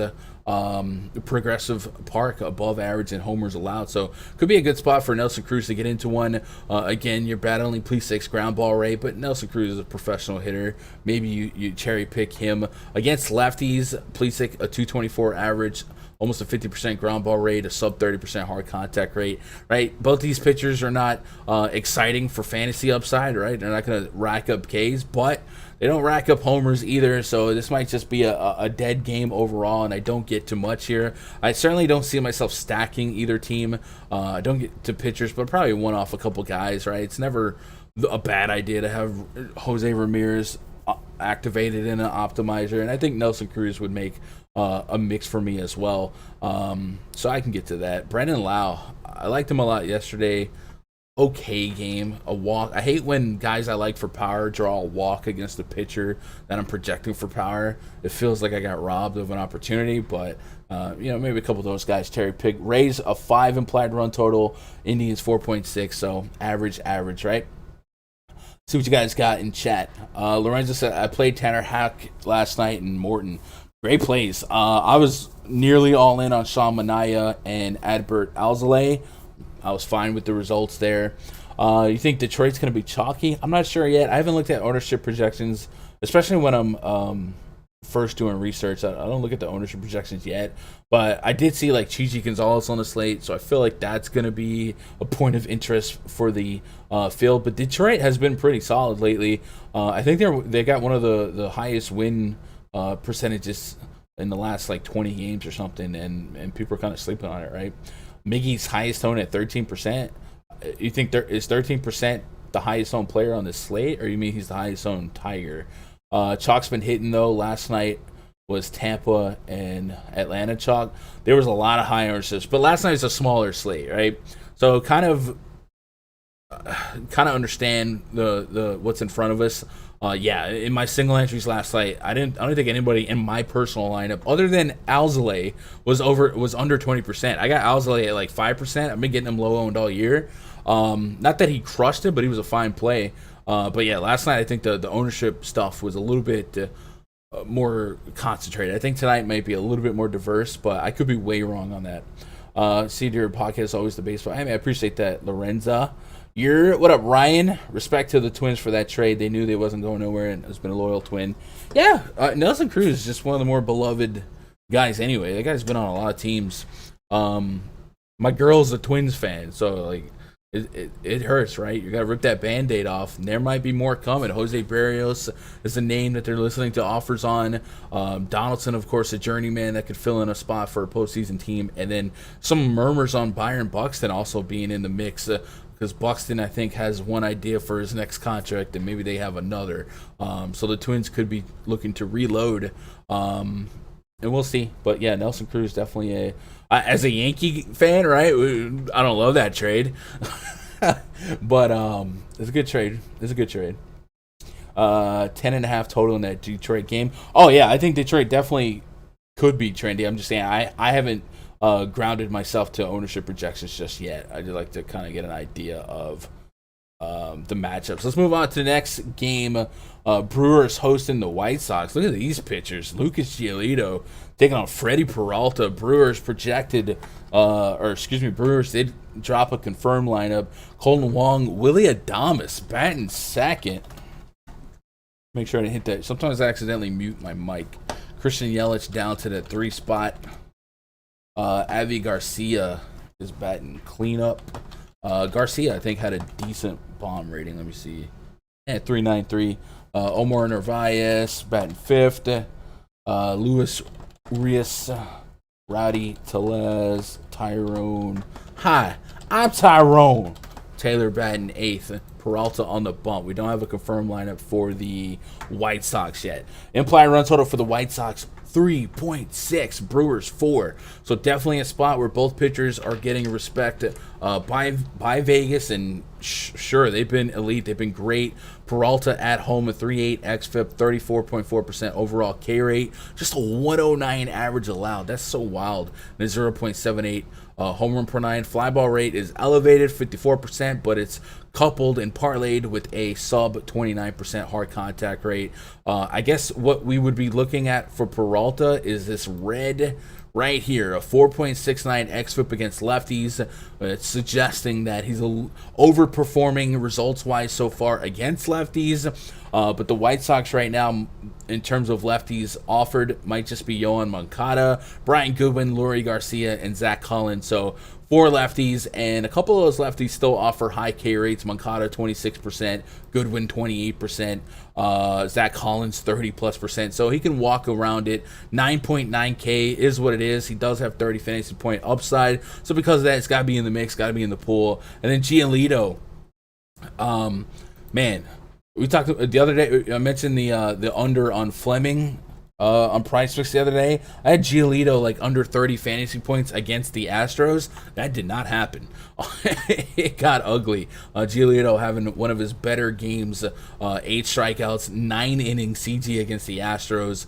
progressive park, above average in homers allowed, so could be a good spot for Nelson Cruz to get into one. Again, you're battling Pleasic's ground ball rate, but Nelson Cruz is a professional hitter. Maybe you cherry pick him against lefties. Pleasic, a 224 average, almost a 50% ground ball rate, a sub 30% hard contact rate, right? Both these pitchers are not exciting for fantasy upside, right? They're not going to rack up Ks, but they don't rack up homers either, so this might just be a dead game overall, and I don't get too much here. I certainly don't see myself stacking either team. I don't get to pitchers, but probably one off a couple guys, right? It's never a bad idea to have Jose Ramirez activated in an optimizer, and I think Nelson Cruz would make a mix for me as well. So I can get to that. Brendan Lau, I liked him a lot yesterday. Okay game, a walk. I hate when guys I like for power draw a walk against a pitcher that I'm projecting for power. It feels like I got robbed of an opportunity, but maybe a couple of those guys cherry pick. Rays a 5 implied run total, Indians 4.6, so average, right? See what you guys got in chat. Lorenzo said, I played Tanner Hack last night and Morton. Great plays. I was nearly all in on Sean Manaea and Adbert Alzolay. I was fine with the results there. You think Detroit's going to be chalky? I'm not sure yet. I haven't looked at ownership projections, especially when I'm first doing research. I don't look at the ownership projections yet. But I did see like Chichi Gonzalez on the slate, so I feel like that's going to be a point of interest for the field. But Detroit has been pretty solid lately. I think they got one of the highest win percentages in the last like 20 games or something, and people are kind of sleeping on it, right? Miggy's highest owned at 13%. You think there is 13% the highest owned player on this slate, or you mean he's the highest owned Tiger? Chalk's been hitting though. Last night was Tampa and Atlanta chalk. There was a lot of high ownerships, but last night was a smaller slate, right? So kind of understand the what's in front of us. In my single entries last night, I don't think anybody in my personal lineup other than Alzolay was under 20%. I got Alzolay at like 5%. I've been getting him low owned all year. Not that he crushed it, but he was a fine play. But yeah, last night I think the ownership stuff was a little bit more concentrated. I think tonight might be a little bit more diverse, but I could be way wrong on that. See your podcast always the baseball. I appreciate that, Lorenza. What up, Ryan? Respect to the Twins for that trade. They knew they wasn't going nowhere, and has been a loyal Twin. Yeah, Nelson Cruz is just one of the more beloved guys anyway. That guy's been on a lot of teams. My girl's a Twins fan, so like it hurts, right? You got to rip that Band-Aid off. And there might be more coming. Jose Berrios is a name that they're listening to offers on. Donaldson, of course, a journeyman that could fill in a spot for a postseason team. And then some murmurs on Byron Buxton also being in the mix. Because Buxton, I think, has one idea for his next contract, and maybe they have another. So the Twins could be looking to reload, and we'll see. But yeah, Nelson Cruz definitely as a Yankee fan, right? I don't love that trade, but it's a good trade. 10.5 total in that Detroit game. Oh yeah, I think Detroit definitely could be trendy. I'm just saying I haven't grounded myself to ownership projections just yet. I'd like to kind of get an idea of the matchups. Let's move on to the next game. Brewers hosting the White Sox. Look at these pitchers. Lucas Giolito taking on Freddie Peralta. Brewers did drop a confirmed lineup. Colton Wong, Willie Adames batting second. Make sure I didn't hit that. Sometimes I accidentally mute my mic. Christian Yelich down to the 3 spot. Avi Garcia is batting cleanup. Garcia, I think, had a decent bomb rating. Let me see. Yeah, 393. Omar Narvaez batting fifth. Luis Urias, Rowdy Tellez, Tyrone. Hi, I'm Tyrone. Taylor batting eighth. Peralta on the bump. We don't have a confirmed lineup for the White Sox yet. Implied run total for the White Sox, 3.6. Brewers 4. So definitely a spot where both pitchers are getting respect by Vegas, and sure, they've been elite. They've been great. Peralta at home, a 3.8 xFIP, 34.4% overall K rate, just a 109 average allowed. That's so wild. And a 0.78 home run per nine. Fly ball rate is elevated, 54%, but it's coupled and parlayed with a sub 29% hard contact rate. I guess what we would be looking at for Peralta is this red right here, a 4.69 xFIP against lefties. It's suggesting that he's overperforming results-wise so far against lefties. But the White Sox right now, in terms of lefties offered, might just be Yohan Moncada, Brian Goodwin, Lurie Garcia, and Zach Collins. So 4 lefties, and a couple of those lefties still offer high K rates. Moncada 26%, Goodwin 28%, Zach Collins 30+%. So he can walk around it. 9.9 K is what it is. He does have 30 fantasy point upside. So because of that, it's got to be in the mix, got to be in the pool. And then Giolito, man, we talked the other day. I mentioned the under on Fleming on PrizePicks the other day. I had Giolito like under 30 fantasy points against the Astros. That did not happen. It got ugly. Giolito having one of his better games, 8 strikeouts, 9 inning CG against the Astros.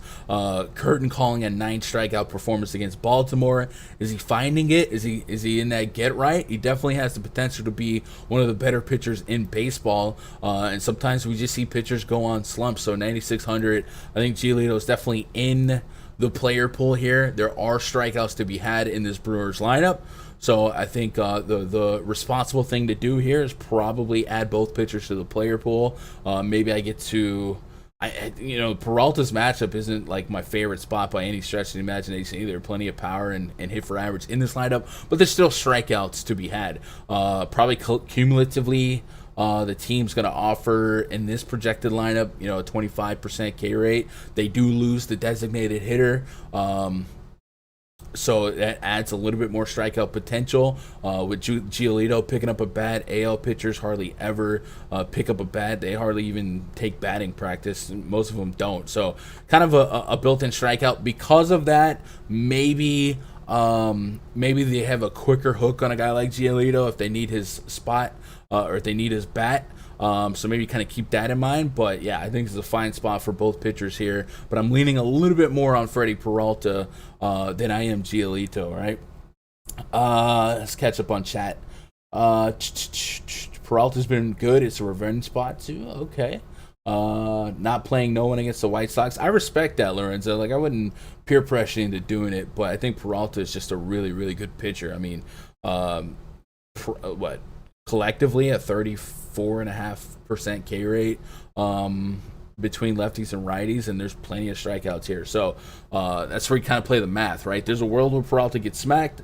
Curtin calling a 9 strikeout performance against Baltimore. Is he finding it? Is he in that get right? He definitely has the potential to be one of the better pitchers in baseball. And sometimes we just see pitchers go on slumps. So 9,600. I think Giolito is definitely in the player pool here. There are strikeouts to be had in this Brewers lineup. So I think the responsible thing to do here is probably add both pitchers to the player pool. Maybe I get to, Peralta's matchup isn't like my favorite spot by any stretch of the imagination either. Plenty of power and hit for average in this lineup, but there's still strikeouts to be had. Probably cumulatively, the team's going to offer in this projected lineup, a 25% K rate. They do lose the designated hitter. So that adds a little bit more strikeout potential. With Giolito picking up a bat, AL pitchers hardly ever pick up a bat. They hardly even take batting practice. Most of them don't. So kind of a built-in strikeout. Because of that, maybe they have a quicker hook on a guy like Giolito if they need his spot or if they need his bat. So maybe kind of keep that in mind. But yeah, I think it's a fine spot for both pitchers here. But I'm leaning a little bit more on Freddie Peralta than I am Giolito, right? Let's catch up on chat. Peralta's been good. It's a revenge spot too. Okay. Not playing no one against the White Sox. I respect that, Lorenzo. Like, I wouldn't peer pressure into doing it, but I think Peralta is just a really, really good pitcher. I mean, collectively a 34.5% K rate between lefties and righties, and there's plenty of strikeouts here. So that's where you kind of play the math, right? There's a world where Peralta gets smacked,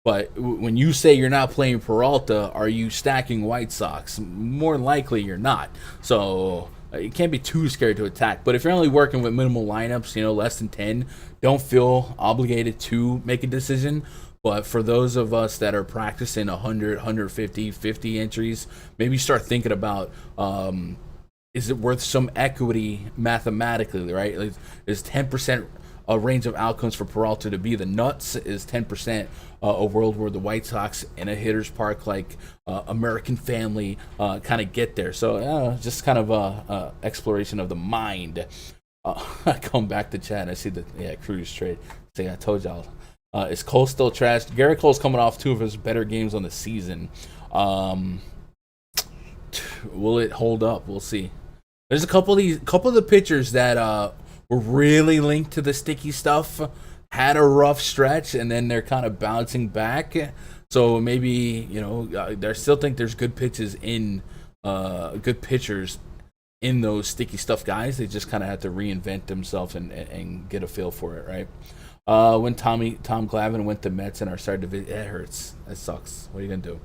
but when you say you're not playing Peralta, are you stacking White Sox? More than likely you're not. So you can't be too scared to attack. But if you're only working with minimal lineups, less than 10, don't feel obligated to make a decision. But for those of us that are practicing 100, 150, 50 entries, maybe start thinking about, is it worth some equity mathematically, right? Like, is 10% a range of outcomes for Peralta to be the nuts? Is 10% a world where the White Sox in a hitter's park like American Family kind of get there? So just kind of a exploration of the mind. I come back to chat and I see the Cruz trade. See, I told y'all. Is Cole still trash? Garrett Cole's coming off 2 of his better games on the season. Will it hold up? We'll see. There's a couple of the pitchers that were really linked to the sticky stuff, had a rough stretch, and then they're kind of bouncing back. So maybe I still think there's good pitchers in those sticky stuff guys. They just kind of have to reinvent themselves and get a feel for it, right? When Tom Glavine went to Mets and our started to visit, it hurts. That sucks. What are you gonna do?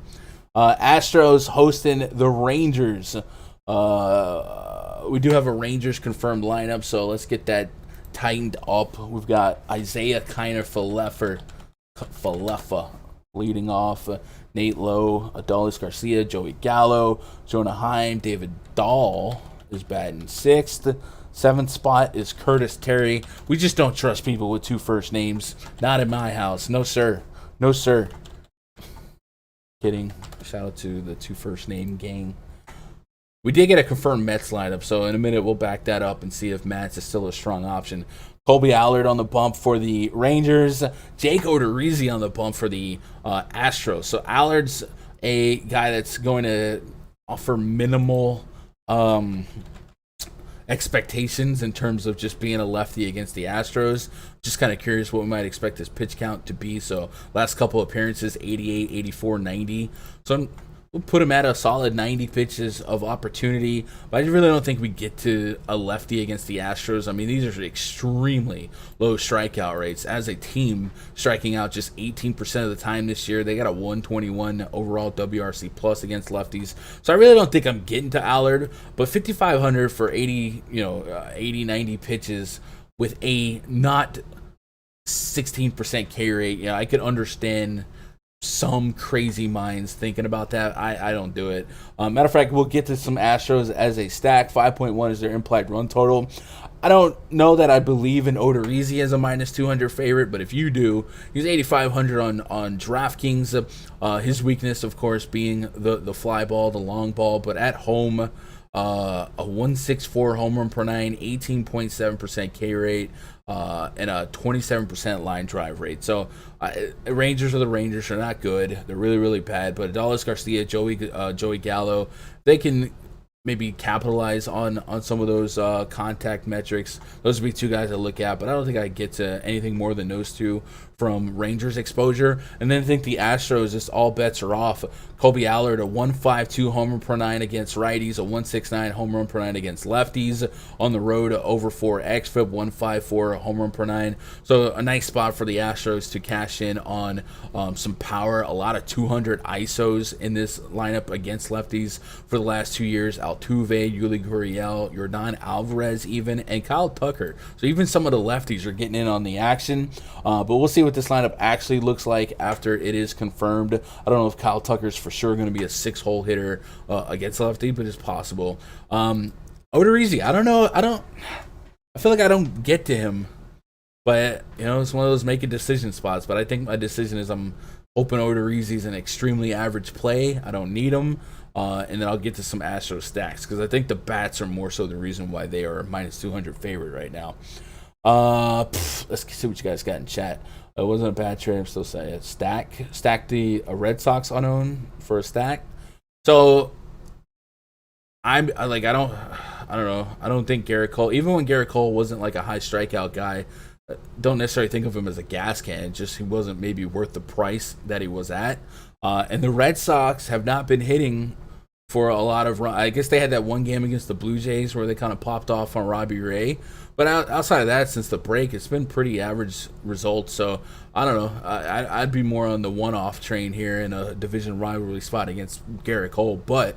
Astros hosting the Rangers. We do have a Rangers confirmed lineup, so let's get that tightened up. We've got Isaiah Kiner-Falefa leading off. Nate Lowe, Adolis Garcia, Joey Gallo, Jonah Heim, David Dahl is batting 6th. 7th spot is Curtis Terry. We just don't trust people with 2 first names. Not in my house. No, sir. No, sir. Kidding. Shout out to the 2 first name gang. We did get a confirmed Mets lineup, so in a minute we'll back that up and see if Mets is still a strong option. Colby Allard on the bump for the Rangers. Jake Odorizzi on the bump for the Astros. So Allard's a guy that's going to offer minimal expectations in terms of just being a lefty against the Astros. Just kind of curious what we might expect his pitch count to be. So last couple appearances, 88, 84, 90. So we'll put him at a solid 90 pitches of opportunity. But I really don't think we get to a lefty against the Astros. I mean, these are extremely low strikeout rates. As a team, striking out just 18% of the time this year. They got a 121 overall WRC plus against lefties. So I really don't think I'm getting to Allard. But 5,500 for 80, 90 pitches with a not 16% K rate. I could understand some crazy minds thinking about that. I don't do it. Matter of fact, we'll get to some Astros as a stack. 5.1 is their implied run total. I don't know that I believe in Odorizzi as a minus 200 favorite, but if you do, he's 8,500 on DraftKings. His weakness, of course, being the fly ball, the long ball, but at home, a 164 home run per 9, 18.7% K rate, and a 27% line drive rate. So Rangers are the Rangers. They're not good. They're really, really bad. But Adolis Garcia, Joey Gallo, they can maybe capitalize on some of those contact metrics. Those would be 2 guys I look at, but I don't think I get to anything more than those 2 from Rangers exposure. And then I think the Astros, just all bets are off. Colby Allard, a 152 home run per 9 against righties, a 169 home run per 9 against lefties. On the road, over 4 xFIP, 154 home run per 9. So a nice spot for the Astros to cash in on some power. A lot of 200 ISOs in this lineup against lefties for the last 2 years. Altuve, Yuli Gurriel, Yordan Alvarez even, and Kyle Tucker. So even some of the lefties are getting in on the action. But we'll see what this lineup actually looks like after it is confirmed. I don't know if Kyle Tucker's for sure going to be a 6-hole hitter against lefty, but it's possible. Odorizzi, I don't know. I feel like I don't get to him, but it's one of those make a decision spots. But I think my decision is I'm hoping Odorizzi's an extremely average play. I don't need him. And then I'll get to some Astros stacks because I think the bats are more so the reason why they are minus 200 favorite right now. Let's see what you guys got in chat. It wasn't a bad trade. I'm still saying it. Stack the Red Sox unowned for a stack. So I don't know. I don't think Garrett Cole, even when Garrett Cole wasn't like a high strikeout guy, don't necessarily think of him as a gas can. Just he wasn't maybe worth the price that he was at. And the Red Sox have not been hitting for a lot of run. I guess they had that one game against the Blue Jays where they kind of popped off on Robbie Ray. But outside of that, since the break, it's been pretty average results. So I don't know. I'd be more on the one-off train here in a division rivalry spot against Garrett Cole. But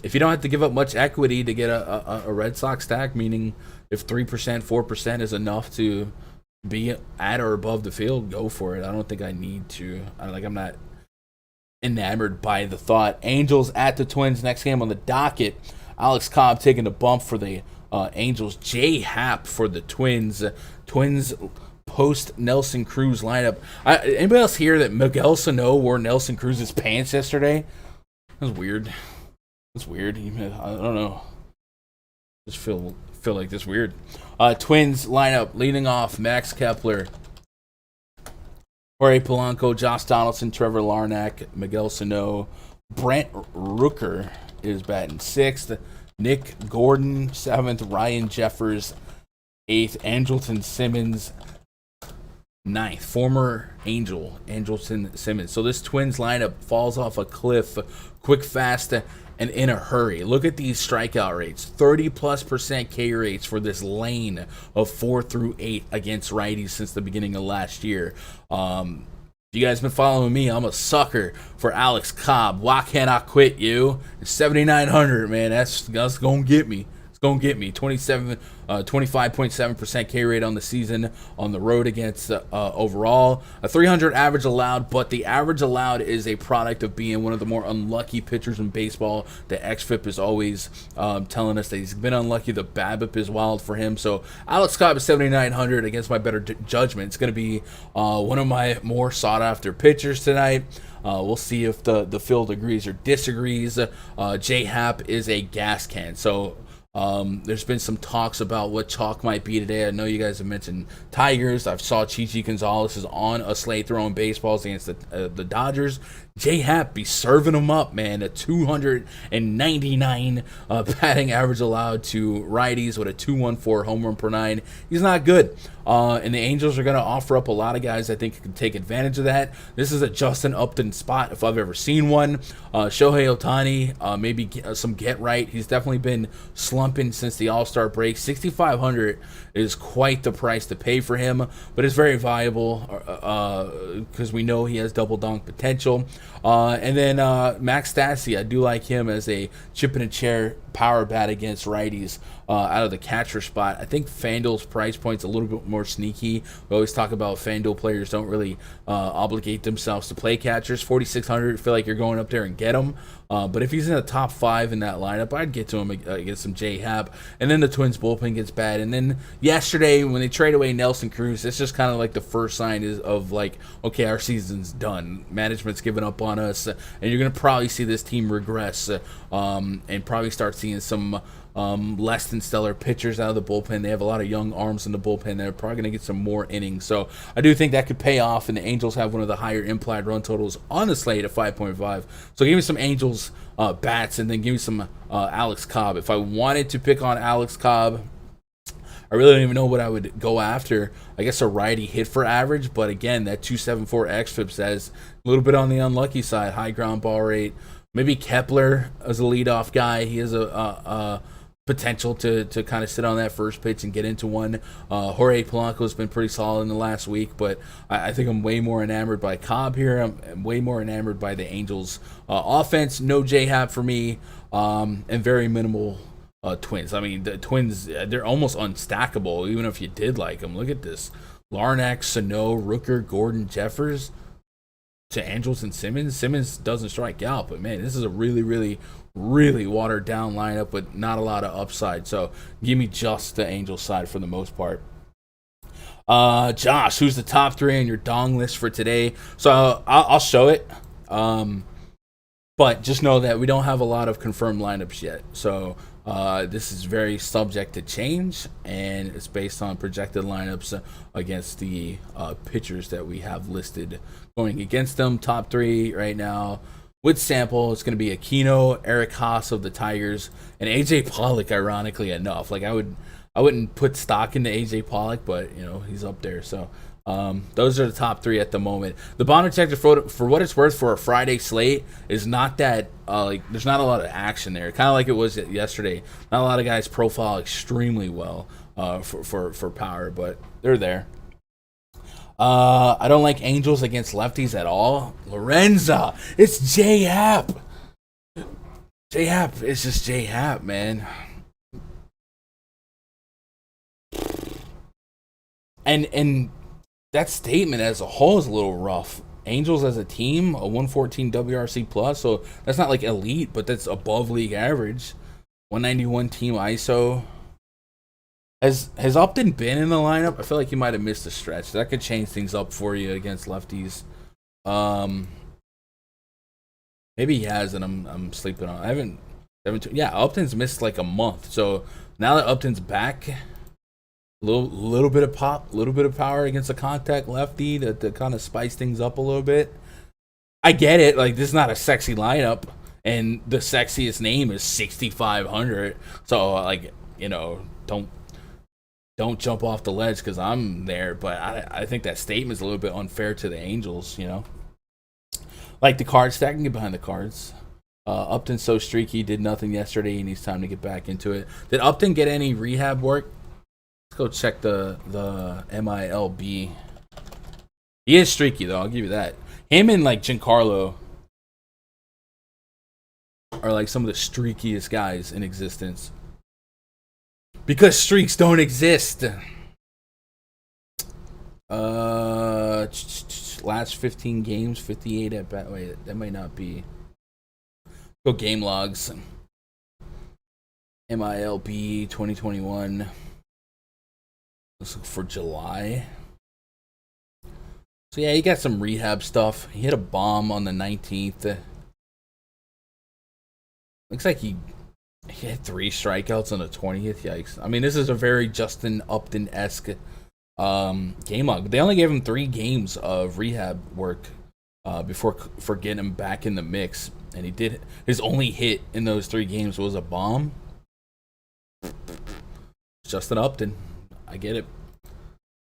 if you don't have to give up much equity to get a Red Sox stack, meaning if 3%, 4% is enough to be at or above the field, go for it. I don't think I need to. I'm not enamored by the thought. Angels at the Twins, next game on the docket. Alex Cobb taking the bump for the Angels. Jay Happ for the Twins. Twins post Nelson Cruz lineup. Anybody else hear that Miguel Sano wore Nelson Cruz's pants yesterday? That was weird. That's weird. I don't know. Just feel like this weird. Twins lineup leading off Max Kepler, Jorge Polanco, Josh Donaldson, Trevor Larnach, Miguel Sano. Brent Rooker is batting 6th. Nick Gordon 7th. Ryan Jeffers 8th. Andrelton Simmons 9th. Former Andrelton Simmons. So this Twins lineup falls off a cliff quick, fast, and in a hurry. Look at these strikeout rates. 30+% K rates for this lane of 4 through 8 against righties since the beginning of last year. you guys been following me, I'm a sucker for Alex Cobb. Why can't I quit you? It's 7,900, man. That's gonna get me. It's gonna get me. 25.7% K rate on the season on the road against overall. A 300 average allowed, but the average allowed is a product of being one of the more unlucky pitchers in baseball. The xFIP is always telling us that he's been unlucky. The BABIP is wild for him. So Alex Cobb is 7,900 against my better judgment. It's going to be one of my more sought-after pitchers tonight. We'll see if the field agrees or disagrees. J-Hap is a gas can. So there's been some talks about what chalk might be today. I know you guys have mentioned Tigers. I saw Chichi Gonzalez is on a slate throwing baseballs against the Dodgers. J-Hap be serving them up, man. A 299 batting average allowed to righties with a 214 home run per nine. He's not good. And the Angels are going to offer up a lot of guys I think can take advantage of that. This is a Justin Upton spot if I've ever seen one. Shohei Ohtani, maybe some get right. He's definitely been slumping since the All-Star break. 6,500 is quite the price to pay for him, but it's very valuable because we know he has double dunk potential. And then Max Stassi, I do like him as a chip in a chair power bat against righties out of the catcher spot. I think Fanduel's price point's a little bit more sneaky. We always talk about Fanduel players don't really obligate themselves to play catchers. 4,600, feel like you're going up there and get him. But if he's in the top 5 in that lineup, I'd get to him against some J-Hap. And then the Twins bullpen gets bad. And then yesterday, when they trade away Nelson Cruz, it's just kind of like the first sign of like, okay, our season's done. Management's given up on us. And you're going to probably see this team regress and probably start seeing some less than stellar pitchers out of the bullpen. They have a lot of young arms in the bullpen. They're probably going to get some more innings. So I do think that could pay off, and the Angels have one of the higher implied run totals on the slate at 5.5. So give me some Angels bats, and then give me some Alex Cobb. If I wanted to pick on Alex Cobb, I really don't even know what I would go after. I guess a righty hit for average, but again, that 274 xFIP says a little bit on the unlucky side. High ground ball rate. Maybe Kepler as a leadoff guy. He has a potential to kind of sit on that first pitch and get into one. Jorge Polanco's been pretty solid in the last week, but I think I'm way more enamored by Cobb here. I'm way more enamored by the Angels' offense. No J-Hap for me, and very minimal Twins. I mean, the Twins, they're almost unstackable, even if you did like them. Look at this. Larnack, Sano, Rooker, Gordon, Jeffers to Angels and Simmons. Simmons doesn't strike out, but man, this is a really, really, really watered down lineup with not a lot of upside. So give me just the Angels side for the most part. Josh, who's the top 3 on your dong list for today? So I'll show it. But just know that we don't have a lot of confirmed lineups yet. So this is very subject to change, and it's based on projected lineups against the pitchers that we have listed going against them. Top 3 right now with sample, it's going to be Aquino, Eric Haas of the Tigers, and AJ Pollock. Ironically enough, like I wouldn't put stock into AJ Pollock, but you know he's up there. So those are the top 3 at the moment. The bond detector, for what it's worth, for a Friday slate is not that like there's not a lot of action there. Kind of like it was yesterday. Not a lot of guys profile extremely well for power, but they're there. I don't like Angels against lefties at all. Lorenza, it's J-Hap. J-Hap, it's just J-Hap, man. And that statement as a whole is a little rough. Angels as a team, a 114 WRC plus, so that's not like elite, but that's above league average. 191 team ISO. Has Upton been in the lineup? I feel like he might have missed a stretch. That could change things up for you against lefties. Maybe he has, and I'm sleeping on. I haven't. Yeah, Upton's missed like a month. So now that Upton's back, little bit of pop, little bit of power against a contact lefty to kind of spice things up a little bit. I get it. Like, this is not a sexy lineup, and the sexiest name is 6,500. So like, you know, don't jump off the ledge because I'm there, but I think that statement is a little bit unfair to the Angels, you know. Like the card stack, and get behind the cards. Upton's so streaky, did nothing yesterday. He needs time to get back into it. Did Upton get any rehab work? Let's go check the MILB He is streaky, though. I'll give you that. Him and, like, Giancarlo are, like, some of the streakiest guys in existence. Because streaks don't exist. Last 15 games, 58 at bat. Wait, that might not be. Go game logs. MILB 2021. Let's look for July. So yeah, he got some rehab stuff. He hit a bomb on the 19th. Looks like he had 3 strikeouts on the 20th. Yikes. I mean, this is a very Justin Upton-esque game log. But they only gave him 3 games of rehab work before getting him back in the mix. And he did. His only hit in those 3 games was a bomb. Justin Upton. I get it.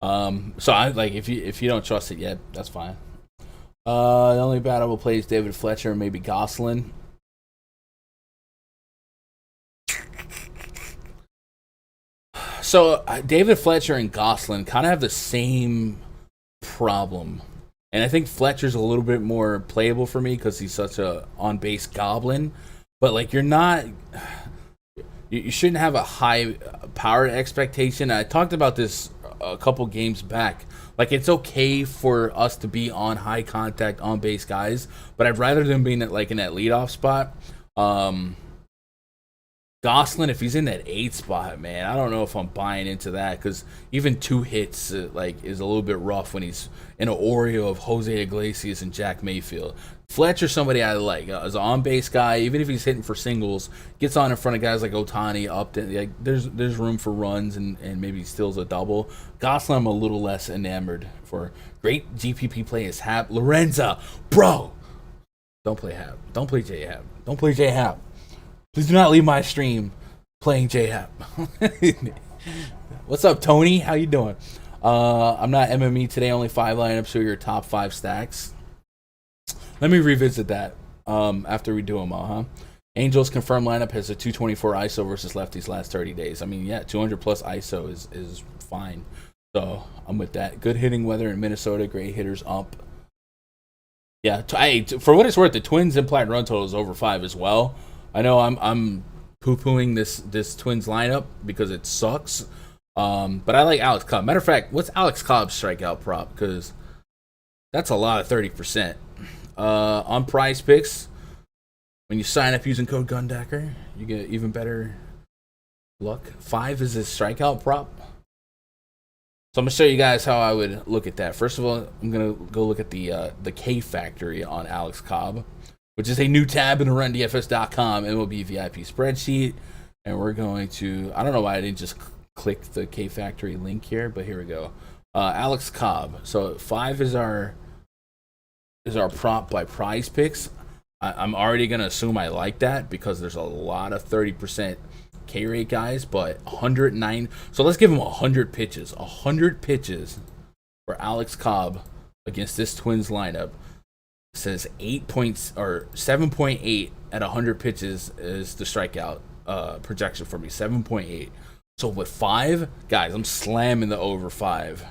So I like if you don't trust it yet, that's fine. The only bat I will play is David Fletcher and maybe Gosselin. So David Fletcher and Gosselin kind of have the same problem, and I think Fletcher's a little bit more playable for me because he's such a on-base goblin. But like you shouldn't have a high power expectation. I talked about this a couple games back. Like, it's okay for us to be on high contact on base guys, but I'd rather them being like in that leadoff spot. Gosselin, if he's in that 8 spot, man, I don't know if I'm buying into that because even 2 hits like is a little bit rough when he's in an Oreo of Jose Iglesias and Jack Mayfield. Fletcher's somebody I like as an on-base guy. Even if he's hitting for singles, gets on in front of guys like Ohtani, Upton. Like there's room for runs and maybe steals a double. Gosselin, I'm a little less enamored for. Great GPP play is Hap. Lorenza, bro, don't play Hap. Don't play J Hap. Don't play J Hap. Please do not leave my stream playing J Hap. What's up, Tony? How you doing? I'm not MME today. Only 5 lineups. So your top 5 stacks. Let me revisit that after we do them all, huh? Angels confirmed lineup has a 224 ISO versus lefties last 30 days. I mean, yeah, 200 plus ISO is fine. So I'm with that. Good hitting weather in Minnesota. Great hitters up. Yeah, for what it's worth, the Twins implied run total is over 5 as well. I know I'm poo-pooing this Twins lineup because it sucks. But I like Alex Cobb. Matter of fact, what's Alex Cobb's strikeout prop? Because that's a lot of 30%. On PrizePicks, when you sign up using code GUNDACKER, you get even better luck. 5 is his strikeout prop. So I'm going to show you guys how I would look at that. First of all, I'm going to go look at the K Factory on Alex Cobb, which is a new tab in the RunDFS.com MLB VIP spreadsheet. And we're going to, I don't know why I didn't just click the K Factory link here, but here we go. Alex Cobb. So 5 is our prop by PrizePicks. I'm already going to assume I like that because there's a lot of 30% K rate guys, but 109. So let's give him 100 pitches. 100 pitches for Alex Cobb against this Twins lineup. It says 7.8 at 100 pitches is the strikeout projection for me. 7.8. So with 5 guys, I'm slamming the over 5.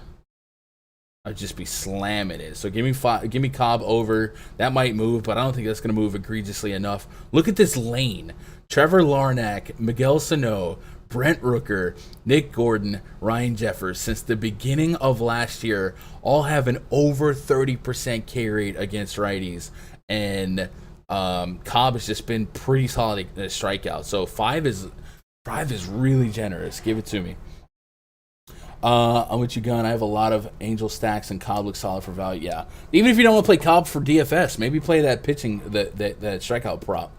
I'd just be slamming it. So give me Cobb over. That might move, but I don't think that's going to move egregiously enough. Look at this lane. Trevor Larnach, Miguel Sano, Brent Rooker, Nick Gordon, Ryan Jeffers, since the beginning of last year, all have an over 30% K rate against righties. And Cobb has just been pretty solid at strikeout. So 5 is really generous. Give it to me. I'm with you, Gun. I have a lot of Angel stacks, and Cobb looks solid for value. Yeah, even if you don't want to play Cobb for DFS, maybe play that pitching that strikeout prop.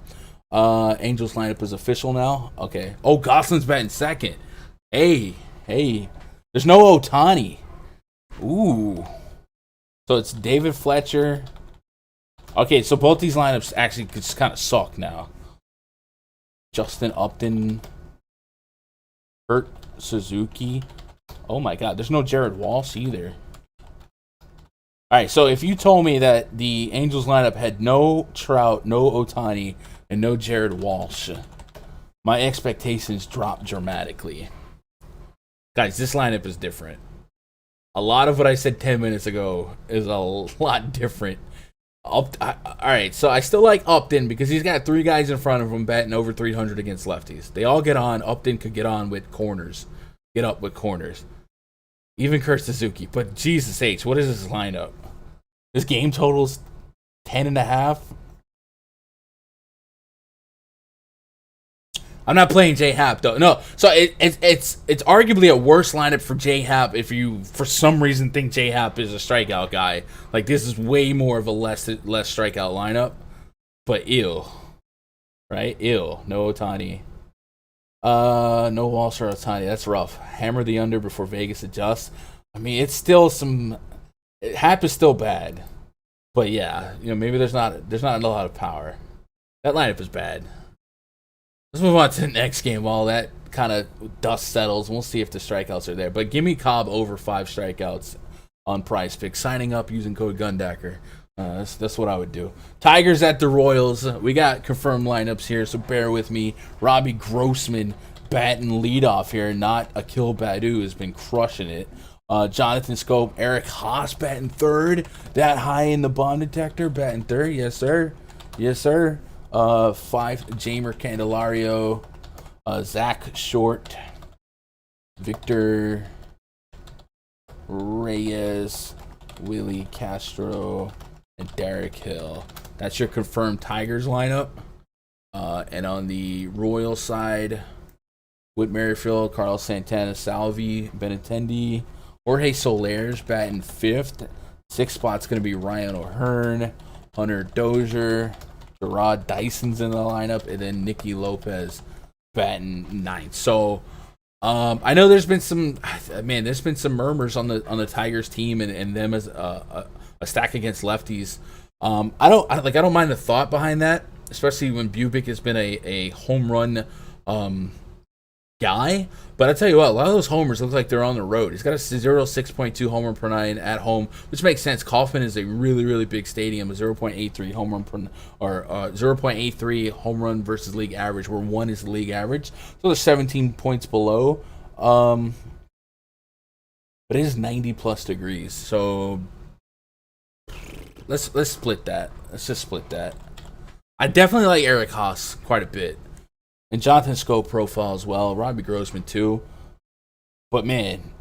Angels lineup is official now. Okay. Oh, Gosselin's batting second. Hey. There's no Ohtani. Ooh. So it's David Fletcher. Okay, so both these lineups actually just kind of suck now. Justin Upton, Kurt Suzuki. Oh my God, there's no Jared Walsh either. All right, so if you told me that the Angels lineup had no Trout, no Ohtani, and no Jared Walsh, my expectations dropped dramatically. Guys, this lineup is different. A lot of what I said 10 minutes ago is a lot different. All right, so I still like Upton because he's got 3 guys in front of him batting over 300 against lefties. They all get on. Upton could get on with corners. Get up with corners. Even Kurt Suzuki. But Jesus H, what is this lineup? This game total's 10.5. I'm not playing J Happ though. No, so it's arguably a worse lineup for J Happ if you for some reason think J Happ is a strikeout guy. Like this is way more of a less strikeout lineup. But ew, right? Ew. No Ohtani. No Walsh or Ohtani. That's rough. Hammer the under before Vegas adjusts. I mean, it's still some. Happ is still bad, but yeah, maybe there's not a lot of power. That lineup is bad. Let's move on to the next game while that kind of dust settles. We'll see if the strikeouts are there. But give me Cobb over 5 strikeouts on PrizePicks. Signing up using code GUNDACKER. That's what I would do. Tigers at the Royals. We got confirmed lineups here, so bear with me. Robbie Grossman batting leadoff here. Not Akil Baddoo has been crushing it. Jonathan Scope, Eric Haas batting third. That high in the bomb detector, batting third. Yes, sir. Yes, sir. 5, Jamer Candelario, Zach Short, Victor Reyes, Willie Castro, and Derek Hill. That's your confirmed Tigers lineup. And on the Royal side, Whit Merrifield, Carlos Santana, Salvi, Benintendi, Jorge Soler's batting 5th. 6th spot's going to be Ryan O'Hearn, Hunter Dozier, Gerard Dyson's in the lineup, and then Nicky Lopez batting 9th. So I know there's been some murmurs on the Tigers team and them as a stack against lefties. I don't mind the thought behind that, especially when Bubic has been a home run guy. But I tell you what, a lot of those homers look like they're on the road. He's got a 0.6.2 homer per 9 at home, which makes sense. Kauffman is a really, really big stadium, a 0.83 home run per, or 0.83 home run versus league average, where 1 is the league average. So they're 17 points below. But it is 90 plus degrees. So let's split that. Let's just split that. I definitely like Eric Haas quite a bit. And Jonathan Scope profile as well. Robbie Grossman too. But man,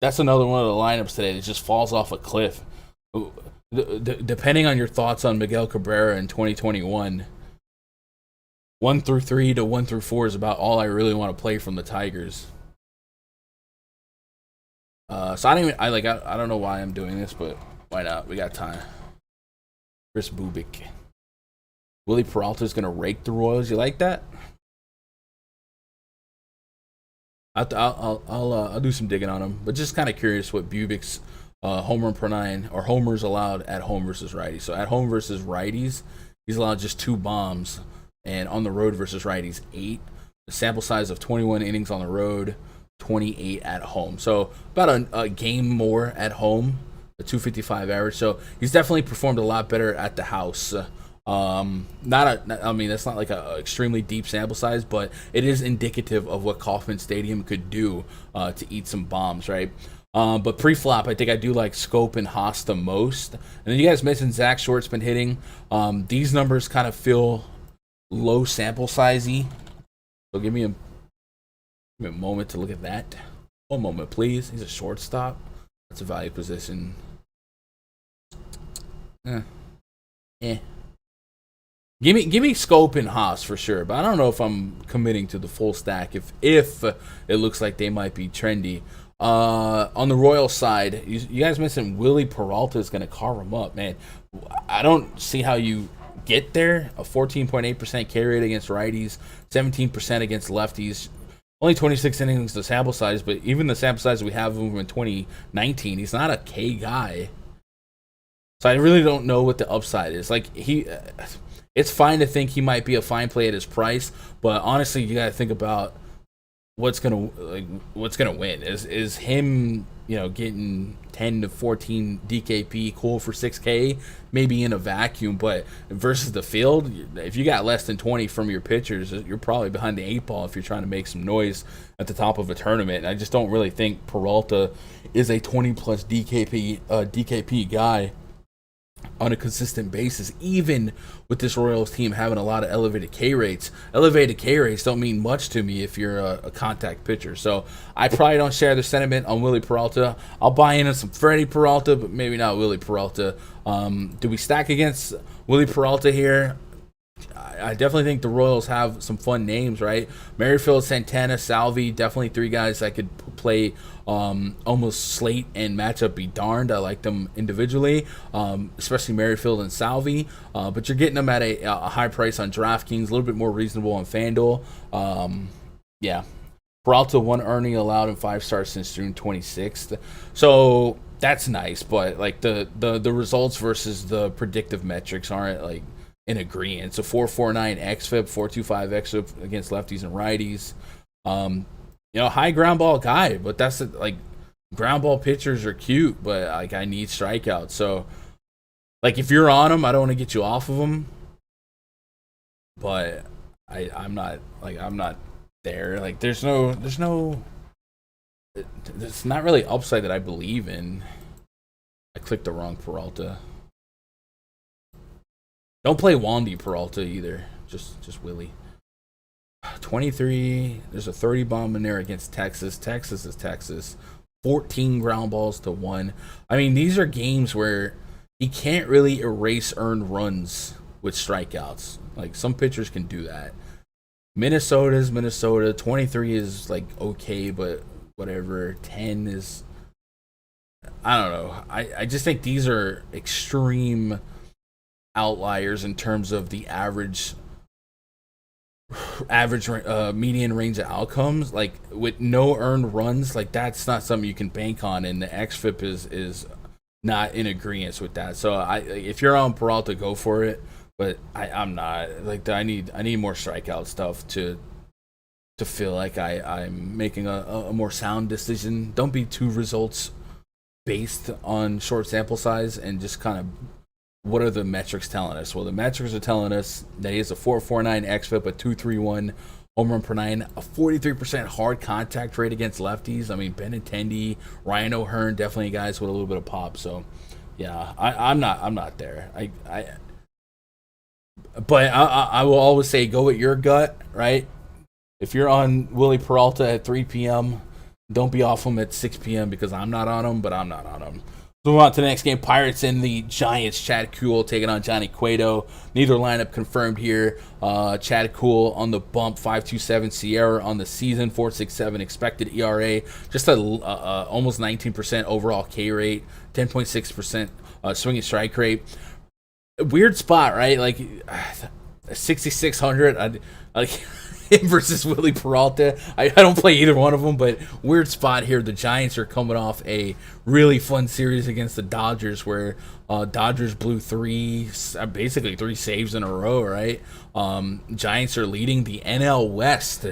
that's another one of the lineups today that just falls off a cliff. Depending on your thoughts on Miguel Cabrera in 2021, 1 through 3 to 1 through 4 is about all I really want to play from the Tigers. So I don't know why I'm doing this, but why not? We got time. Chris Bubic. Willie Peralta's gonna rake the Royals. You like that? I'll do some digging on him, but just kind of curious what Bubic's home run per 9 or homers allowed at home versus righties. So at home versus righties, he's allowed just 2 bombs, and on the road versus righties, 8. The sample size of 21 innings on the road, 28 at home. So about a game more at home, a 255 average. So he's definitely performed a lot better at the house. That's not like a extremely deep sample size, but it is indicative of what Kauffman Stadium could do to eat some bombs, right? But pre-flop, I think I do like Scope and Haas the most. And then you guys mentioned Zach Short's been hitting. These numbers kind of feel low sample sizey. So give me a moment to look at that. One moment, please. He's a shortstop. That's a value position. Give me Scope and Haas for sure, but I don't know if I'm committing to the full stack if it looks like they might be trendy. On the Royal side, you guys mentioned Willie Peralta is going to carve him up, man. I don't see how you get there. A 14.8% K rate against righties, 17% against lefties. Only 26 innings the sample size, but even the sample size we have of him in 2019, he's not a K guy. So I really don't know what the upside is. Like it's fine to think he might be a fine play at his price, but honestly, you got to think about what's gonna win. Is him, getting 10 to 14 DKP, cool for 6K, maybe in a vacuum. But versus the field, if you got less than 20 from your pitchers, you're probably behind the 8 ball if you're trying to make some noise at the top of a tournament. And I just don't really think Peralta is a 20-plus DKP guy on a consistent basis, even with this Royals team having a lot of elevated K rates. Elevated K rates don't mean much to me if you're a contact pitcher. So I probably don't share the sentiment on Willie Peralta. I'll buy into some Freddie Peralta, but maybe not Willie Peralta. Do we stack against Willie Peralta here? I definitely think the Royals have some fun names, right? Merrifield, Santana, Salvi, definitely 3 guys that could play almost slate and matchup be darned. I like them individually, especially Merrifield and Salvi. But you're getting them at a high price on DraftKings, a little bit more reasonable on Fanduel. Yeah. Peralta, 1 earning allowed in 5 starts since June 26th. So that's nice, but like the results versus the predictive metrics aren't like in agreement. So 4.49 xFIP, 4.25 xFIP against lefties and righties. High ground ball guy, but that's like ground ball pitchers are cute, but like I need strikeouts. So like if you're on them, I don't want to get you off of them, but I'm not there. Like there's not really upside that I believe in. I clicked the wrong Peralta. Don't play Wandy Peralta either. Just Willie. 23. There's a 30 bomb in there against Texas. Texas is Texas. 14 ground balls to 1. I mean, these are games where he can't really erase earned runs with strikeouts. Like some pitchers can do that. Minnesota's Minnesota. 23 is like okay, but whatever. 10 is, I don't know. I just think these are extreme outliers in terms of the average median range of outcomes. Like with no earned runs, like that's not something you can bank on, and the xFIP is not in agreement with that. So if you're on Peralta, go for it, but I'm not. Like I need more strikeout stuff to feel like I'm making a more sound decision. Don't be too results based on short sample size, and just kind of, what are the metrics telling us? Well, the metrics are telling us that he has a 4.49 xFIP, a 2.31 home run per 9, a 43% hard contact rate against lefties. I mean, Benintendi, Ryan O'Hearn, definitely guys with a little bit of pop. So, yeah, I'm not there. But I will always say go with your gut, right? If you're on Willie Peralta at 3 p.m., don't be off him at 6 p.m. because I'm not on him, but I'm not on him. Move on to the next game. Pirates and the Giants. Chad Kuhl taking on Johnny Cueto. Neither lineup confirmed here. Chad Kuhl on the bump, 5.27 Sierra on the season, 4.67 expected ERA. Just a almost 19% overall K rate, 10.6% swinging strike rate. Weird spot, right? Like 6,600. Like versus Willie Peralta. I don't play either one of them, but weird spot here. The Giants are coming off a really fun series against the Dodgers where Dodgers blew basically three saves in a row, right? Giants are leading the NL West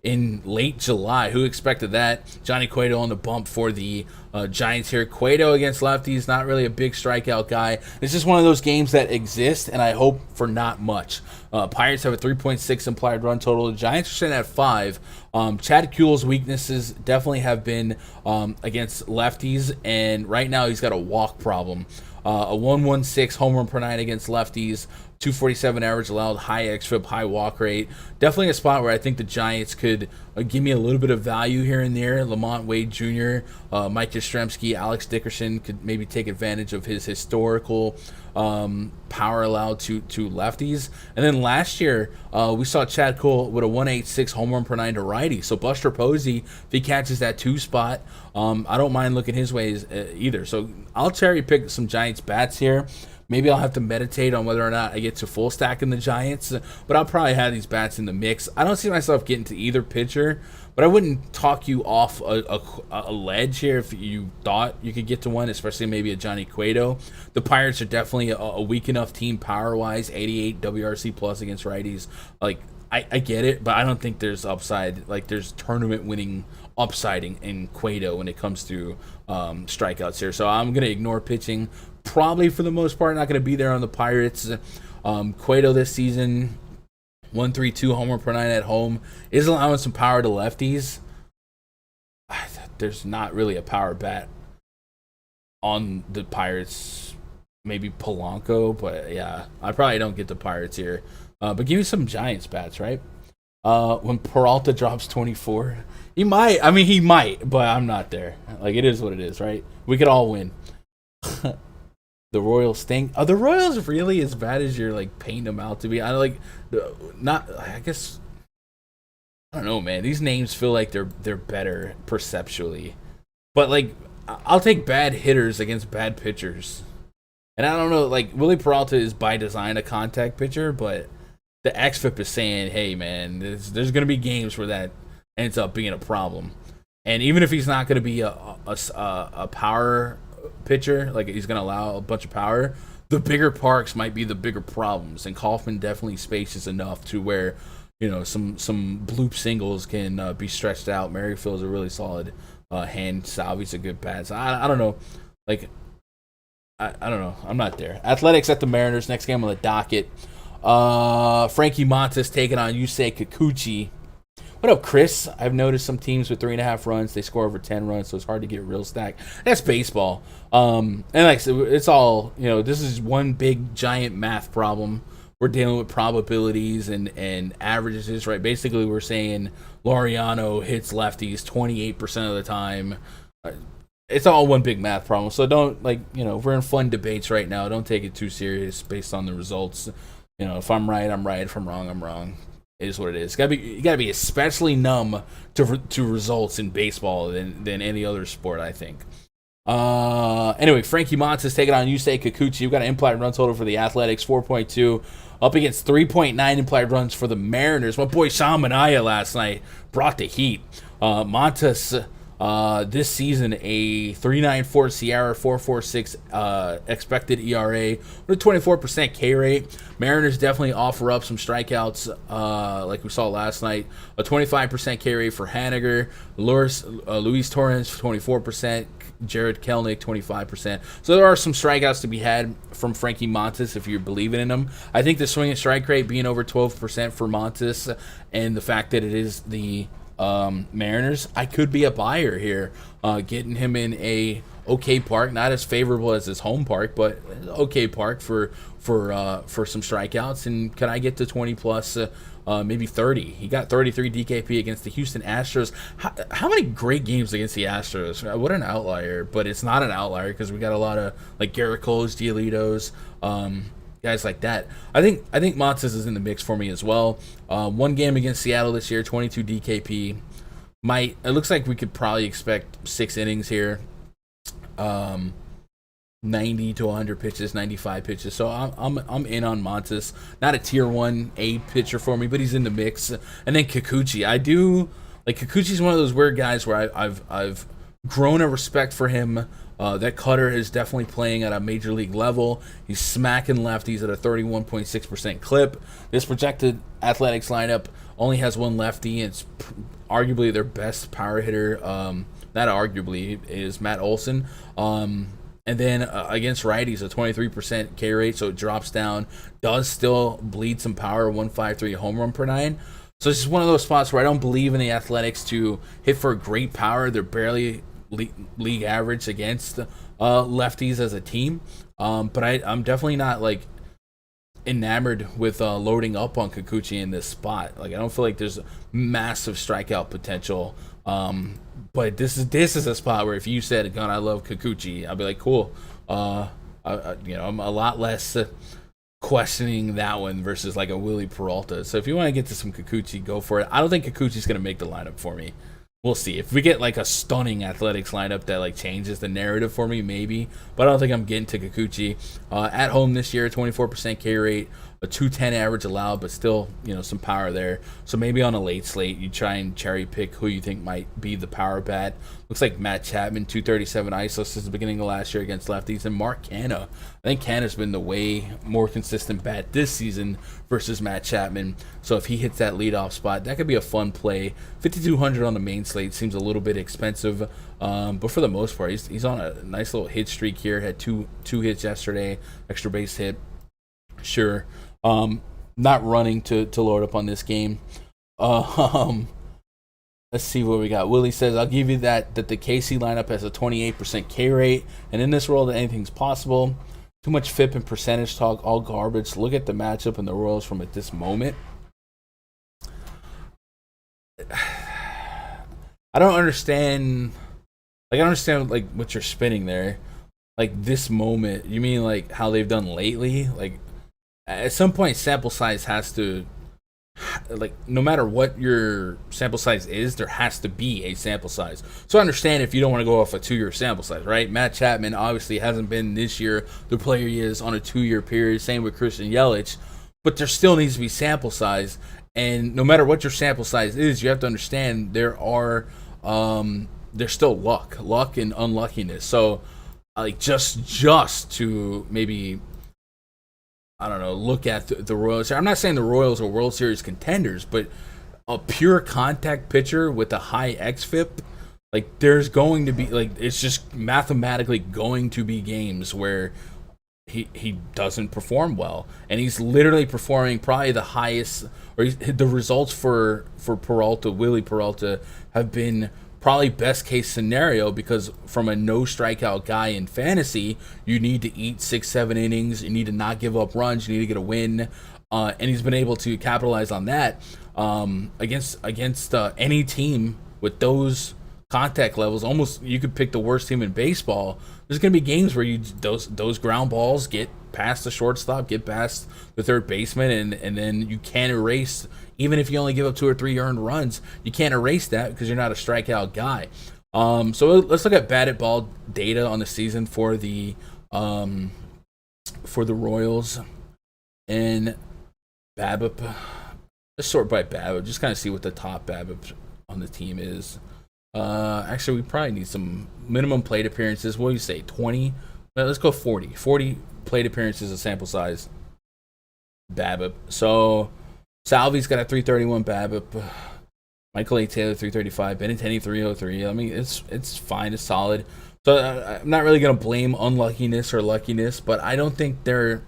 in late July. Who expected that? Johnny Cueto on the bump for the Giants here. Cueto against lefties, not really a big strikeout guy. It's just one of those games that exist, and I hope for not much. Pirates have a 3.6 implied run total. The Giants are sitting at 5. Chad Kuhl's weaknesses definitely have been against lefties, and right now he's got a walk problem. A 1.16 home run per 9 against lefties, 247 average allowed, high xFIP, high walk rate. Definitely a spot where I think the Giants could give me a little bit of value here and there. Lamont Wade Jr., Mike Yastrzemski, Alex Dickerson could maybe take advantage of his historical power allowed to lefties. And then last year, we saw Chad Kuhl with a 1.86 home run per 9 to righty. So Buster Posey, if he catches that 2 spot, I don't mind looking his ways either. So I'll cherry pick some Giants bats here. Maybe I'll have to meditate on whether or not I get to full stack in the Giants, but I'll probably have these bats in the mix. I don't see myself getting to either pitcher, but I wouldn't talk you off a ledge here if you thought you could get to one, especially maybe a Johnny Cueto. The Pirates are definitely a weak enough team power-wise, 88 WRC plus against righties. Like, I get it, but I don't think there's upside. Like, there's tournament-winning upside in Cueto when it comes to strikeouts here. So I'm going to ignore pitching probably for the most part. Not going to be there on the Pirates. Cueto this season, 1.32 homer per nine at home, is allowing some power to lefties. There's not really a power bat on the Pirates. Maybe Polanco, but yeah, I probably don't get the Pirates here. But give me some Giants bats, right? When Peralta drops 24, he might. I mean, he might, but I'm not there. Like, it is what it is, right? We could all win. The Royals stink. Are the Royals really as bad as you're like painting them out to be? I guess I don't know, man. These names feel like they're better perceptually, but like I'll take bad hitters against bad pitchers. And I don't know, like Willie Peralta is by design a contact pitcher, but the xFIP is saying, hey man, there's going to be games where that ends up being a problem. And even if he's not going to be a power pitcher, like he's going to allow a bunch of power, the bigger parks might be the bigger problems. And Kaufman definitely spaces enough to where, some bloop singles can be stretched out. Merrifield's a really solid hand. Salvi's a good bat. So I don't know. Like, I don't know. I'm not there. Athletics at the Mariners. Next game on the docket. Frankie Montas taking on Yusei Kikuchi. What up, Chris? I've noticed some teams with 3.5 runs, they score over 10 runs, so it's hard to get a real stack. That's baseball. And like I said, it's all, this is one big giant math problem. We're dealing with probabilities and averages, right? Basically, we're saying Laureano hits lefties 28% of the time. It's all one big math problem. So don't, we're in fun debates right now. Don't take it too serious based on the results. If I'm right, I'm right. If I'm wrong, I'm wrong. It is what it is. You gotta be especially numb to results in baseball than any other sport, I think. Anyway, Frankie Montas taking on Yusei Kikuchi. We've got an implied run total for the Athletics, 4.2, up against 3.9 implied runs for the Mariners. My boy Sean Manaea last night brought the heat. Montas this season, a 3.94 Sierra, 4.46 expected ERA, with a 24% K rate. Mariners definitely offer up some strikeouts, like we saw last night. A 25% K rate for Haniger, Luis Torrens 24%, Jared Kelnick 25%. So there are some strikeouts to be had from Frankie Montas if you're believing in him. I think the swing and strike rate being over 12% for Montas, and the fact that it is the Mariners, I could be a buyer here, getting him in a okay park, not as favorable as his home park, but okay park for some strikeouts. And can I get to 20 plus, maybe 30? He got 33 DKP against the Houston Astros. How many great games against the Astros? What an outlier, but it's not an outlier because we got a lot of like Garrett Cole's, Giolito's, guys like that. I think Montas is in the mix for me as well. One game against Seattle this year, 22 DKP. It looks like we could probably expect 6 innings here. 90 to 100 pitches, 95 pitches. So I'm in on Montas. Not a tier 1A pitcher for me, but he's in the mix. And then Kikuchi. I do like Kikuchi's one of those weird guys where I've grown a respect for him. That cutter is definitely playing at a major league level. He's smacking lefties at a 31.6% clip. This projected Athletics lineup only has one lefty, and it's arguably their best power hitter. Not arguably, is Matt Olson. And then against righties, a 23% K rate, so it drops down. Does still bleed some power, 1.53 home run per nine. So it's just one of those spots where I don't believe in the Athletics to hit for great power. They're barely league average against lefties as a team, but I'm definitely not like enamored with loading up on Kikuchi in this spot. Like I don't feel like there's massive strikeout potential, but this is a spot where if you said, "God, I love Kikuchi," I'd be like, "Cool." I'm a lot less questioning that one versus like a Willie Peralta. So if you want to get to some Kikuchi, go for it. I don't think Kikuchi's gonna make the lineup for me. We'll see. If we get like a stunning Athletics lineup that like changes the narrative for me, maybe. But I don't think I'm getting to Kikuchi. At home this year, 24% K rate, a 210 average allowed, but still, some power there. So maybe on a late slate, you try and cherry pick who you think might be the power bat. Looks like Matt Chapman, 237 ISO since the beginning of last year against lefties, and Mark Canha. I think Canha's been the way more consistent bat this season versus Matt Chapman. So if he hits that leadoff spot, that could be a fun play. 5,200 on the main slate seems a little bit expensive, but for the most part, he's on a nice little hit streak here. Had two hits yesterday, extra base hit. Sure. Not running to load up on this game. Let's see what we got. Willie says, I'll give you that the KC lineup has a 28% K rate, and in this world, anything's possible. Too much FIP and percentage talk, all garbage. Look at the matchup in the Royals from at this moment. I don't understand. I understand what you're spinning there. This moment, you mean how they've done lately? At some point, sample size has to, no matter what your sample size is, there has to be a sample size. So I understand if you don't want to go off a 2-year sample size, right? Matt Chapman obviously hasn't been this year the player he is on a 2-year period. Same with Christian Yelich. But there still needs to be sample size. And no matter what your sample size is, you have to understand there's still luck and unluckiness. So just to maybe, I don't know, look at the Royals. I'm not saying the Royals are World Series contenders, but a pure contact pitcher with a high xFIP, there's going to be, it's just mathematically going to be games where he doesn't perform well. And he's literally performing probably the highest, or the results for Peralta, Willie Peralta, have been probably best case scenario, because from a no strikeout guy in fantasy, you need to eat 6-7 innings, you need to not give up runs, you need to get a win, and he's been able to capitalize on that against any team with those contact levels. Almost you could pick the worst team in baseball. There's going to be games where those ground balls get past the shortstop, get past the third baseman, and then you can't erase. Even if you only give up 2 or 3 earned runs, you can't erase that because you're not a strikeout guy. So let's look at batted ball data on the season for the Royals and BABIP. Let's sort by BABIP, just kind of see what the top BABIP on the team is. Actually, we probably need some minimum plate appearances. What do you say, 20? Let's go 40. 40 plate appearances of sample size BABIP. So Salvi's got a 331 BABIP. Michael A. Taylor 335. Benintendi 303. I mean, it's fine. It's solid. So I'm not really gonna blame unluckiness or luckiness, but I don't think they're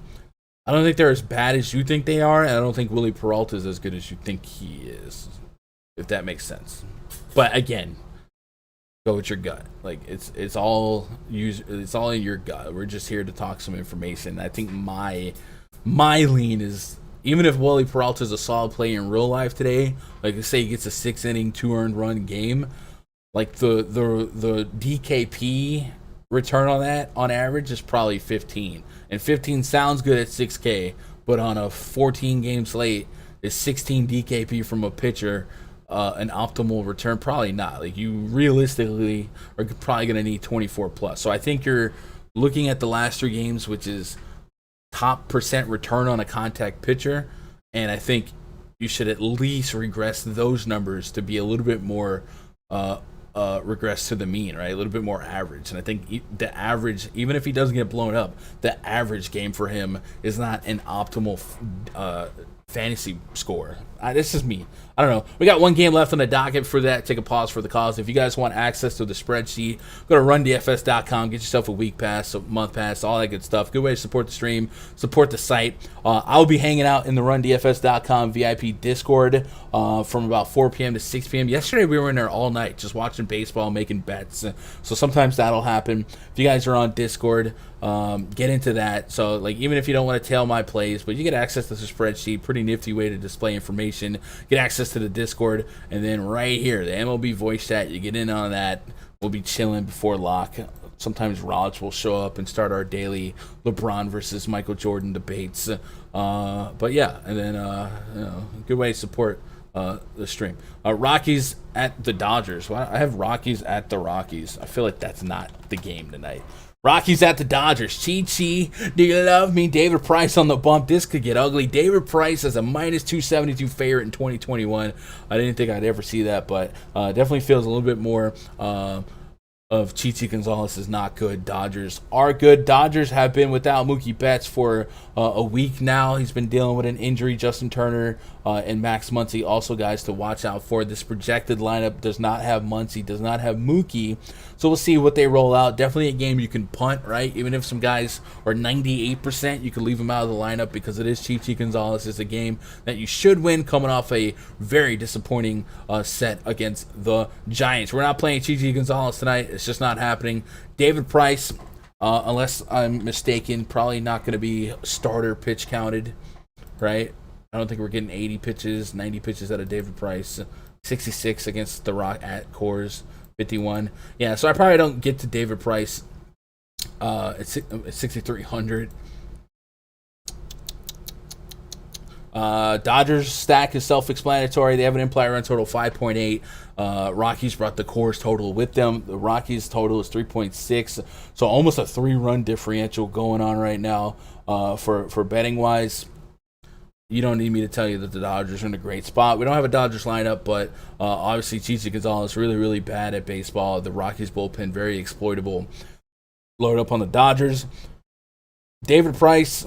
as bad as you think they are, and I don't think Willie Peralta is as good as you think he is. If that makes sense. But again, go with your gut. It's all in your gut. We're just here to talk some information. I think my lean is, even if Willie Peralta is a solid play in real life today, say he gets a 6-inning, 2 earned run game, the DKP return on that on average is probably 15. And 15 sounds good at 6K, but on a 14 game slate, is 16 DKP from a pitcher an optimal return? Probably not. You realistically are probably going to need 24 plus. So I think you're looking at the last 3 games, which is top percent return on a contact pitcher, and I think you should at least regress those numbers to be a little bit more regress to the mean, right? A little bit more average. And I think the average, even if he doesn't get blown up, the average game for him is not an optimal fantasy score. This is me. I don't know. We got 1 game left on the docket. For that, take a pause for the cause. If you guys want access to the spreadsheet, go to rundfs.com. Get yourself a week pass, a month pass, all that good stuff. Good way to support the stream, support the site. I'll be hanging out in the rundfs.com VIP Discord from about 4 p.m. to 6 p.m. Yesterday, we were in there all night just watching baseball, making bets. So sometimes that'll happen. If you guys are on Discord, get into that. So even if you don't want to tail my plays, but you get access to the spreadsheet, pretty nifty way to display information. Get access to the Discord, and then right here, the MLB voice chat, you get in on that. We'll be chilling before lock. Sometimes Raj will show up and start our daily LeBron versus Michael Jordan debates. But yeah, and then good way to support the stream. Rockies at the Dodgers. Well, I have Rockies at the Rockies. I feel like that's not the game tonight. Rockies at the Dodgers. Chi, do you love me? David Price on the bump. This could get ugly. David Price as a minus 272 favorite in 2021. I didn't think I'd ever see that, but definitely feels a little bit more of Chichi Gonzalez is not good. Dodgers are good. Dodgers have been without Mookie Betts for a week now. He's been dealing with an injury. Justin Turner and Max Muncy also guys to watch out for. This projected lineup does not have Muncy, does not have Mookie. So we'll see what they roll out. Definitely a game you can punt, right? Even if some guys are 98%, you can leave them out of the lineup because it is Chichi Gonzalez. It's a game that you should win coming off a very disappointing set against the Giants. We're not playing Chichi Gonzalez tonight. It's just not happening. David Price, unless I'm mistaken, probably not going to be starter pitch counted, right? I don't think we're getting 80 pitches, 90 pitches out of David Price. 66 against the Rock at Coors, 51. Yeah, so I probably don't get to David Price at 6,300. Dodgers stack is self-explanatory. They have an implied run total 5.8. Rockies brought the Coors total with them. The Rockies total is 3.6. So almost a 3-run differential going on right now for betting wise. You don't need me to tell you that the Dodgers are in a great spot. We don't have a Dodgers lineup, but obviously Chichi Gonzalez is really, really bad at baseball. The Rockies bullpen very exploitable. Load up on the Dodgers. David Price,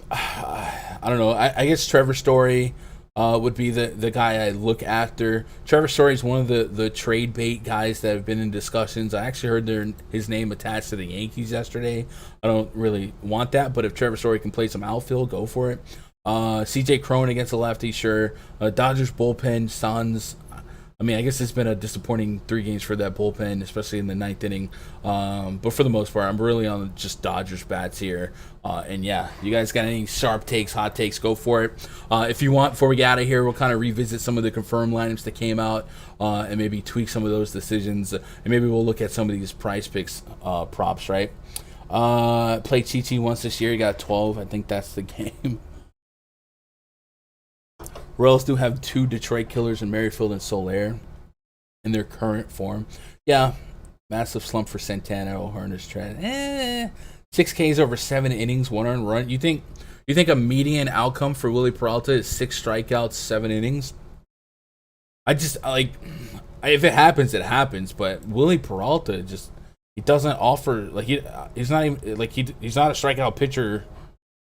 I don't know. I guess Trevor Story would be the guy I look after. Trevor Story is one of the trade bait guys that have been in discussions. I actually heard his name attached to the Yankees yesterday. I don't really want that, but if Trevor Story can play some outfield, go for it. CJ Cron against the lefty, sure. Dodgers bullpen, Suns. I mean, I guess it's been a disappointing 3 games for that bullpen, especially in the 9th inning. But for the most part, I'm really on just Dodgers bats here. And yeah, you guys got any sharp takes, hot takes, go for it. If you want, before we get out of here, we'll kind of revisit some of the confirmed lineups that came out and maybe tweak some of those decisions. And maybe we'll look at some of these prize picks props, right? Played Chi once this year. He got 12. I think that's the game. Royals do have 2 Detroit killers in Merrifield and Soler in their current form. Yeah, massive slump for Santana. O'Hearn's trend. 6 Ks over 7 innings, 1 earned run. You think a median outcome for Willie Peralta is 6 strikeouts, 7 innings? I just if it happens, it happens. But Willie Peralta he doesn't offer he's not even he's not a strikeout pitcher.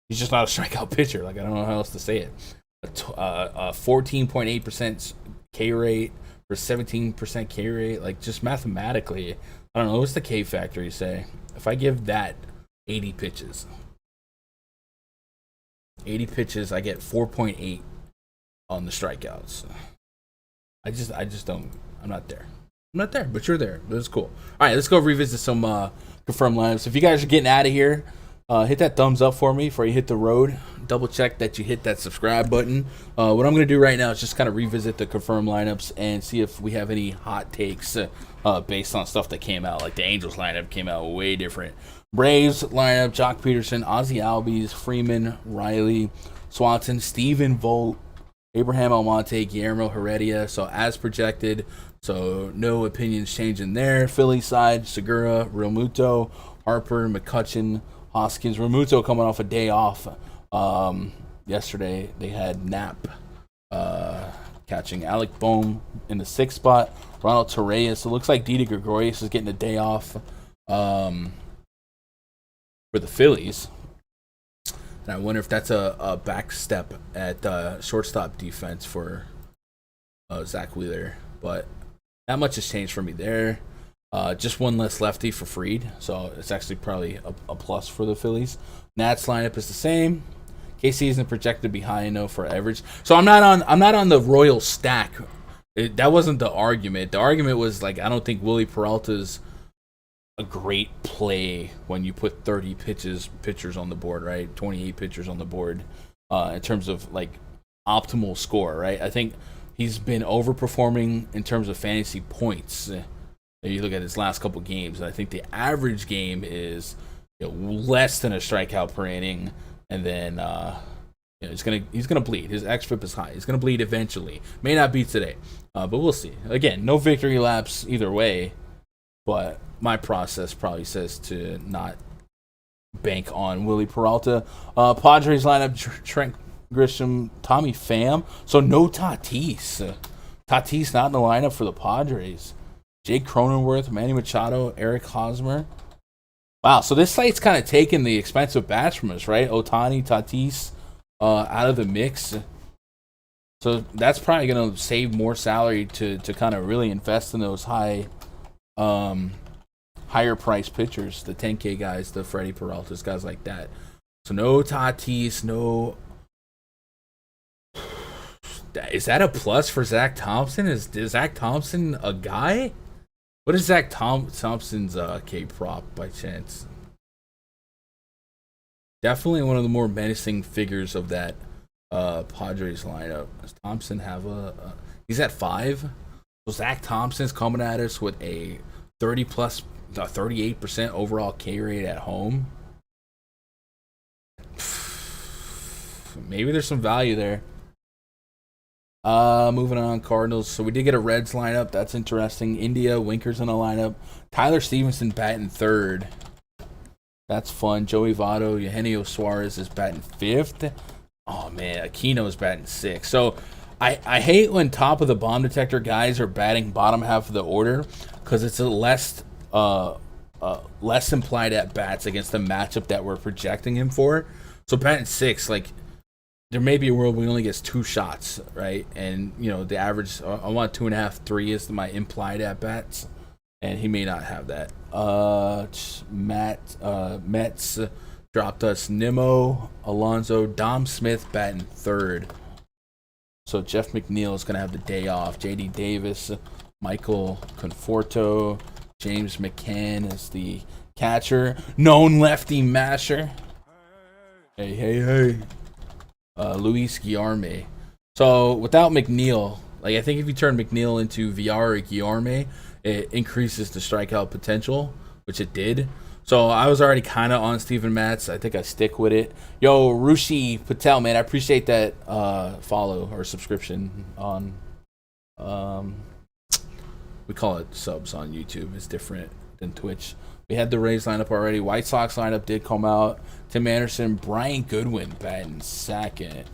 He's just not a strikeout pitcher. I don't know how else to say it. A 14.8% K rate for 17% K rate. Just mathematically, I don't know. What's the K factor you say? If I give that 80 pitches, I get 4.8 on the strikeouts. I just don't. I'm not there. But you're there. That's cool. All right, let's go revisit some confirmed lineups. If you guys are getting out of here, hit that thumbs up for me before you hit the road. Double check that you hit that subscribe button. What I'm going to do right now is just kind of revisit the confirmed lineups and see if we have any hot takes based on stuff that came out. Like the Angels lineup came out way different. Braves lineup, Jock Peterson, Ozzie Albies, Freeman, Riley, Swanson, Steven Vogt, Abraham Almonte, Guillermo Heredia. So as projected, so no opinions changing there. Philly side, Segura, Realmuto, Harper, McCutchen, Hoskins. Realmuto coming off a day off. Yesterday they had Knapp catching Alec Bohm in the 6th spot. Ronald Torreyes. So it looks like Didi Gregorius is getting a day off for the Phillies. And I wonder if that's a back step at shortstop defense for Zach Wheeler. But not much has changed for me there. Just one less lefty for Fried, so it's actually probably a plus for the Phillies. Nats lineup is the same. KC isn't projected to be high enough for average, so I'm not on the Royal stack. That wasn't the argument. The argument was I don't think Willie Peralta's a great play when you put 30 pitchers on the board, right? 28 pitchers on the board in terms of optimal score, right? I think he's been overperforming in terms of fantasy points. You look at his last couple games, and I think the average game is less than a strikeout per inning, and then he's gonna bleed. His xFIP is high. He's gonna bleed eventually. May not be today, but we'll see. Again, no victory laps either way, but my process probably says to not bank on Willie Peralta. Padres lineup: Trent Grisham, Tommy Pham. So no Tatis. Tatis not in the lineup for the Padres. Jake Cronenworth, Manny Machado, Eric Hosmer. Wow, so this slate's kind of taking the expensive bats from us, right? Ohtani, Tatis out of the mix. So that's probably going to save more salary to kind of really invest in those higher price pitchers, the 10K guys, the Freddie Peraltas, guys like that. So no Tatis, no. Is that a plus for Zach Thompson? Is Zach Thompson a guy? What is Zach Thompson's K prop by chance? Definitely one of the more menacing figures of that Padres lineup. Does Thompson have he's at 5? So Zach Thompson's coming at us with a 38% overall K rate at home. Maybe there's some value there. Moving on, Cardinals. So we did get a Reds lineup. That's interesting. India, Winker's in the lineup. Tyler Stevenson batting 3rd. That's fun. Joey Votto, Eugenio Suarez is batting 5th. Oh, man. Aquino's batting 6th. So I hate when top of the bomb detector guys are batting bottom half of the order because it's a less implied at bats against the matchup that we're projecting him for. So batting 6, like, there may be a world where he only gets 2 shots, right? And, you know, the average, I want 2.5, 3 is my implied at bats. And he may not have that. Mets dropped us Nimmo, Alonso, Dom Smith batting 3rd. So Jeff McNeil is going to have the day off. J.D. Davis, Michael Conforto, James McCann is the catcher. Known lefty masher. Hey. Luis Guillorme. So without McNeil, like I think if you turn McNeil into VR or Guillorme, it increases the strikeout potential, which it did. So I was already kind of on Steven Matz. I think I stick with it. Yo, Rushi Patel, man, I appreciate that follow or subscription on. We call it subs on YouTube. It's different than Twitch. We had the Rays lineup already. White Sox lineup did come out. Tim Anderson, Brian Goodwin batting 2nd.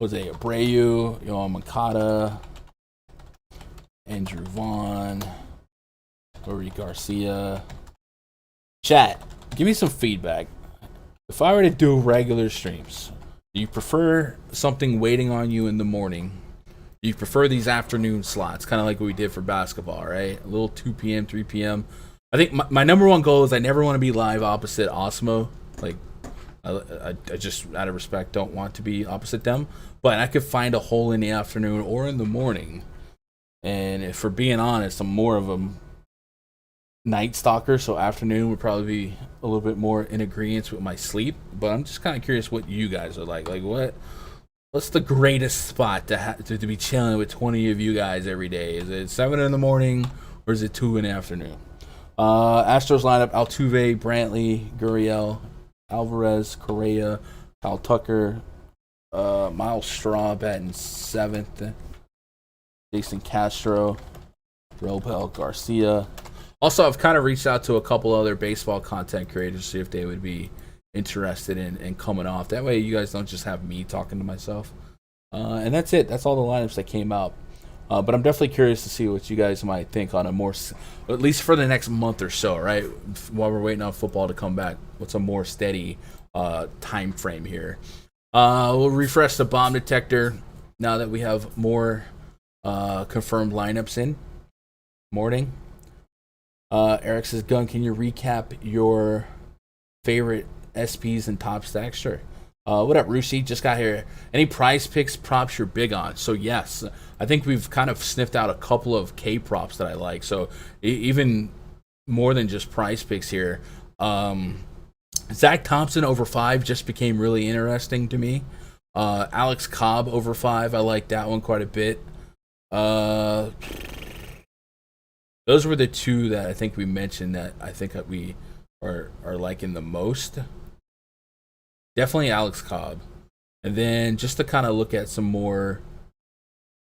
Jose Abreu, Yohan Moncada, Andrew Vaughn, Lori Garcia. Chat, give me some feedback. If I were to do regular streams, do you prefer something waiting on you in the morning? Do you prefer these afternoon slots, kind of like what we did for basketball, right? A little 2 p.m., 3 p.m. I think my number one goal is I never want to be live opposite Osmo. Like, I just, out of respect, don't want to be opposite them. But I could find a hole in the afternoon or in the morning. And if we're being honest, I'm more of a night stalker, so afternoon would probably be a little bit more in agreement with my sleep. But I'm just kind of curious what you guys are like. Like, what's the greatest spot to be chilling with 20 of you guys every day? Is it 7 in the morning or is it 2 in the afternoon? Astros lineup: Altuve, Brantley, Gurriel, Alvarez, Correa, Kyle Tucker, Miles Straw batting 7th, Jason Castro, Robel Garcia. Also, I've kind of reached out to a couple other baseball content creators to see if they would be interested in coming off. That way you guys don't just have me talking to myself. And that's it. That's all the lineups that came out. But I'm definitely curious to see what you guys might think on a more, at least for the next month or so, right? While we're waiting on football to come back, what's a more steady time frame here? We'll refresh the bomb detector now that we have more confirmed lineups in. Morning. Eric says, Gun, can you recap your favorite SPs and top stacks? Sure. What up, Rushi? Just got here. Any prize picks props you're big on? So yes, I think we've kind of sniffed out a couple of K props that I like. So even more than just prize picks here. Zach Thompson over 5 just became really interesting to me. Alex Cobb over 5, I like that one quite a bit. Those were the 2 that I think we mentioned that I think that we are liking the most. Definitely Alex Cobb. And then just to kind of look at some more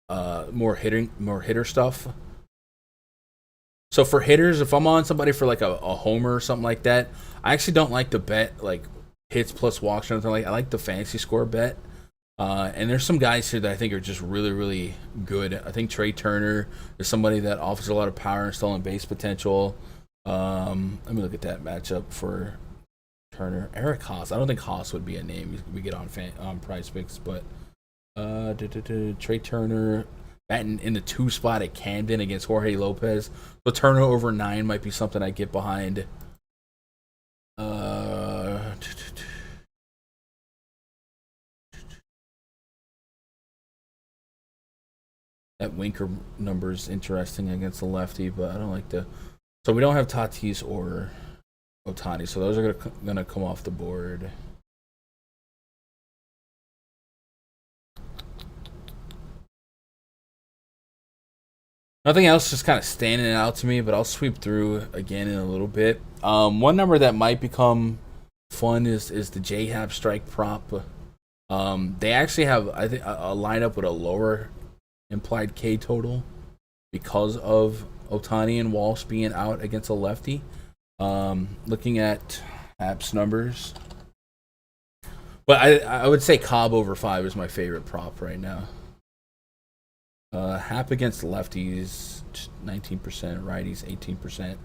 hitter stuff. So for hitters, if I'm on somebody for like a homer or something like that, I actually don't like the bet like hits plus walks or anything like. I like the fantasy score bet. And there's some guys here that I think are just really, really good. I think Trey Turner is somebody that offers a lot of power and stolen base potential. Let me look at that matchup for Turner. Eric Haas. I don't think Haas would be a name we get on PrizePicks, but Trey Turner batting in the 2 spot at Camden against Jorge Lopez. So Turner over 9 might be something I get behind. That Winker number is interesting against the lefty, but I don't like the. So we don't have Tatis or Ohtani, so those are gonna come off the board. Nothing else just kind of standing out to me, but I'll sweep through again in a little bit. One number that might become fun is the J-Hap strike prop. They actually have, I think, a lineup with a lower implied K total because of Ohtani and Walsh being out against a lefty. Looking at Haps numbers, but I would say Cobb over 5 is my favorite prop right now. Hap against lefties 19%, righties 18%.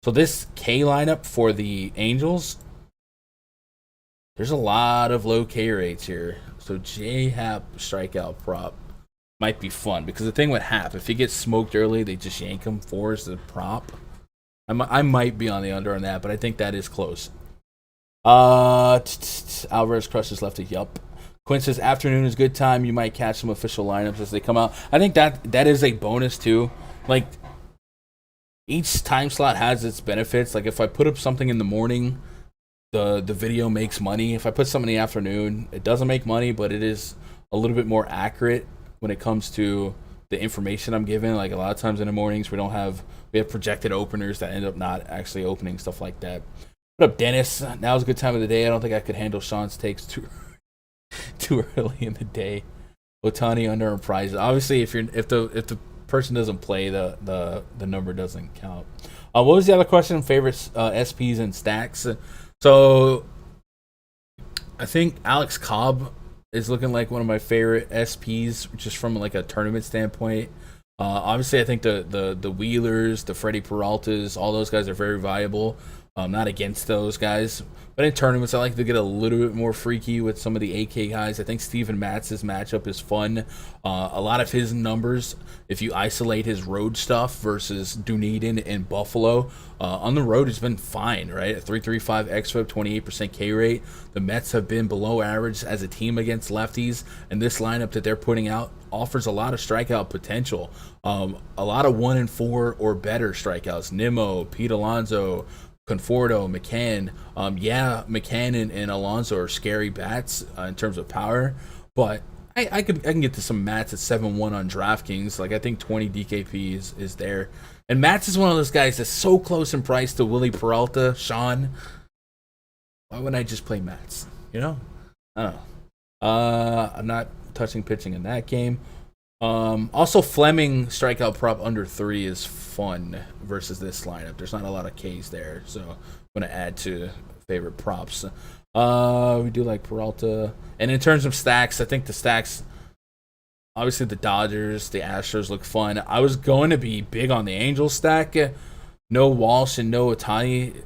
So this K lineup for the Angels, there's a lot of low K rates here. So J-Hap strikeout prop might be fun, because the thing with Hap, if he gets smoked early, they just yank him for as the prop. I might be on the under on that, but I think that is close. Alvarez crushes lefty. Yup. Quinn says afternoon is good time. You might catch some official lineups as they come out. I think that is a bonus too. Like, each time slot has its benefits. Like, if I put up something in the morning, the video makes money. If I put something in the afternoon, it doesn't make money, but it is a little bit more accurate when it comes to the information I'm given. Like, a lot of times in the mornings we have projected openers that end up not actually opening, stuff like that. What up, Dennis? Now's a good time of the day. I don't think I could handle Sean's takes too early in the day. Ohtani under a prize. Obviously, if the person doesn't play, the number doesn't count. What was the other question? Favorite SPs and stacks. So I think Alex Cobb is looking like one of my favorite SPs, just from like a tournament standpoint. Obviously, I think the Wheelers, the Freddie Peraltas, all those guys are very viable. I'm not against those guys, but in tournaments, I like to get a little bit more freaky with some of the AK guys. I think Steven Matz's matchup is fun. A lot of his numbers, if you isolate his road stuff versus Dunedin and Buffalo, on the road it's been fine, right? A 3.35 xFIP, 28% K rate. The Mets have been below average as a team against lefties, and this lineup that they're putting out offers a lot of strikeout potential. A lot of 1-4 or better strikeouts. Nimmo, Pete Alonso, Conforto, McCann. McCann and Alonso are scary bats in terms of power, but I can get to some Mats at 7-1 on DraftKings. Like, I think 20 DKP is there. And Mats is one of those guys that's so close in price to Willie Peralta, Sean. Why wouldn't I just play Mats? You know? I don't know. I'm not touching pitching in that game. Also, Fleming strikeout prop under 3 is fun versus this lineup. There's not a lot of Ks there, so I'm going to add to favorite props. We do like Peralta. And in terms of stacks, I think the stacks, obviously the Dodgers, the Astros look fun. I was going to be big on the Angels stack. No Walsh and no Ohtani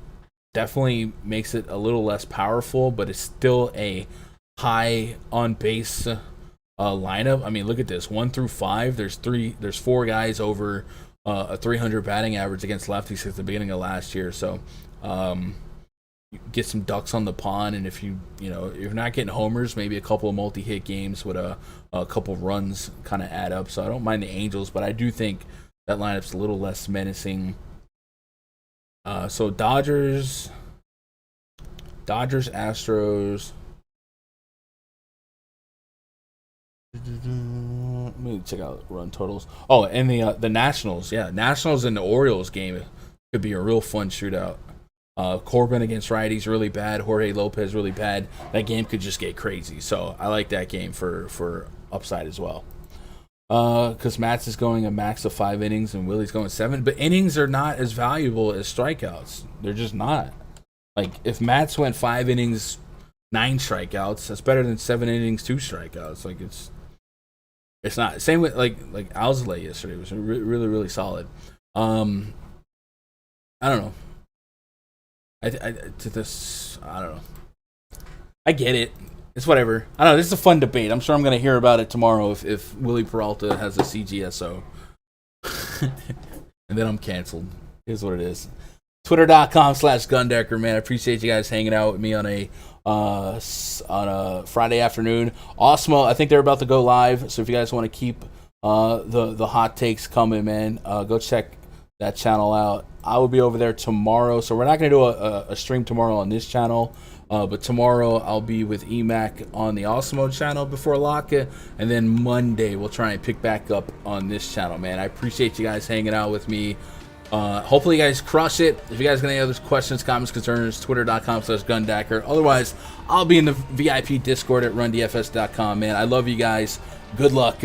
definitely makes it a little less powerful, but it's still a high on base lineup. I mean, look at this: 1 through 5. There's 4 guys over a 300 batting average against lefties since the beginning of last year. So, you get some ducks on the pond, and if you're not getting homers, maybe a couple of multi-hit games with a couple runs kind of add up. So I don't mind the Angels, but I do think that lineup's a little less menacing. So Dodgers, Astros. Let me check out run totals. Oh, and the Nationals. Yeah, Nationals and the Orioles game could be a real fun shootout. Corbin against righties really bad. Jorge Lopez really bad. That game could just get crazy. So I like that game for upside as well. Because Matt's is going a max of 5 innings and Willie's going 7. But innings are not as valuable as strikeouts. They're just not. Like, if Matt's went 5 innings, 9 strikeouts, that's better than 7 innings, 2 strikeouts. Like, it's not. Same with, like Alzolay yesterday. It was really, really solid. I don't know. I don't know. I get it. It's whatever. I don't know. This is a fun debate. I'm sure I'm going to hear about it tomorrow if Willie Peralta has a CGSO. And then I'm canceled. Here's what it is. Twitter.com/Gundecker, man. I appreciate you guys hanging out with me on a Friday afternoon. Osmo, I think they're about to go live. So if you guys want to keep the hot takes coming, man, go check that channel out. I will be over there tomorrow. So we're not going to do a stream tomorrow on this channel. But tomorrow I'll be with EMAC on the Osmo channel before lock. And then Monday we'll try and pick back up on this channel, man. I appreciate you guys hanging out with me. Hopefully you guys crush it. If you guys got any other questions, comments, concerns, twitter.com/Gundacker. Otherwise, I'll be in the VIP Discord at rundfs.com, man. I love you guys. Good luck.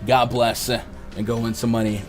God bless. And go win some money.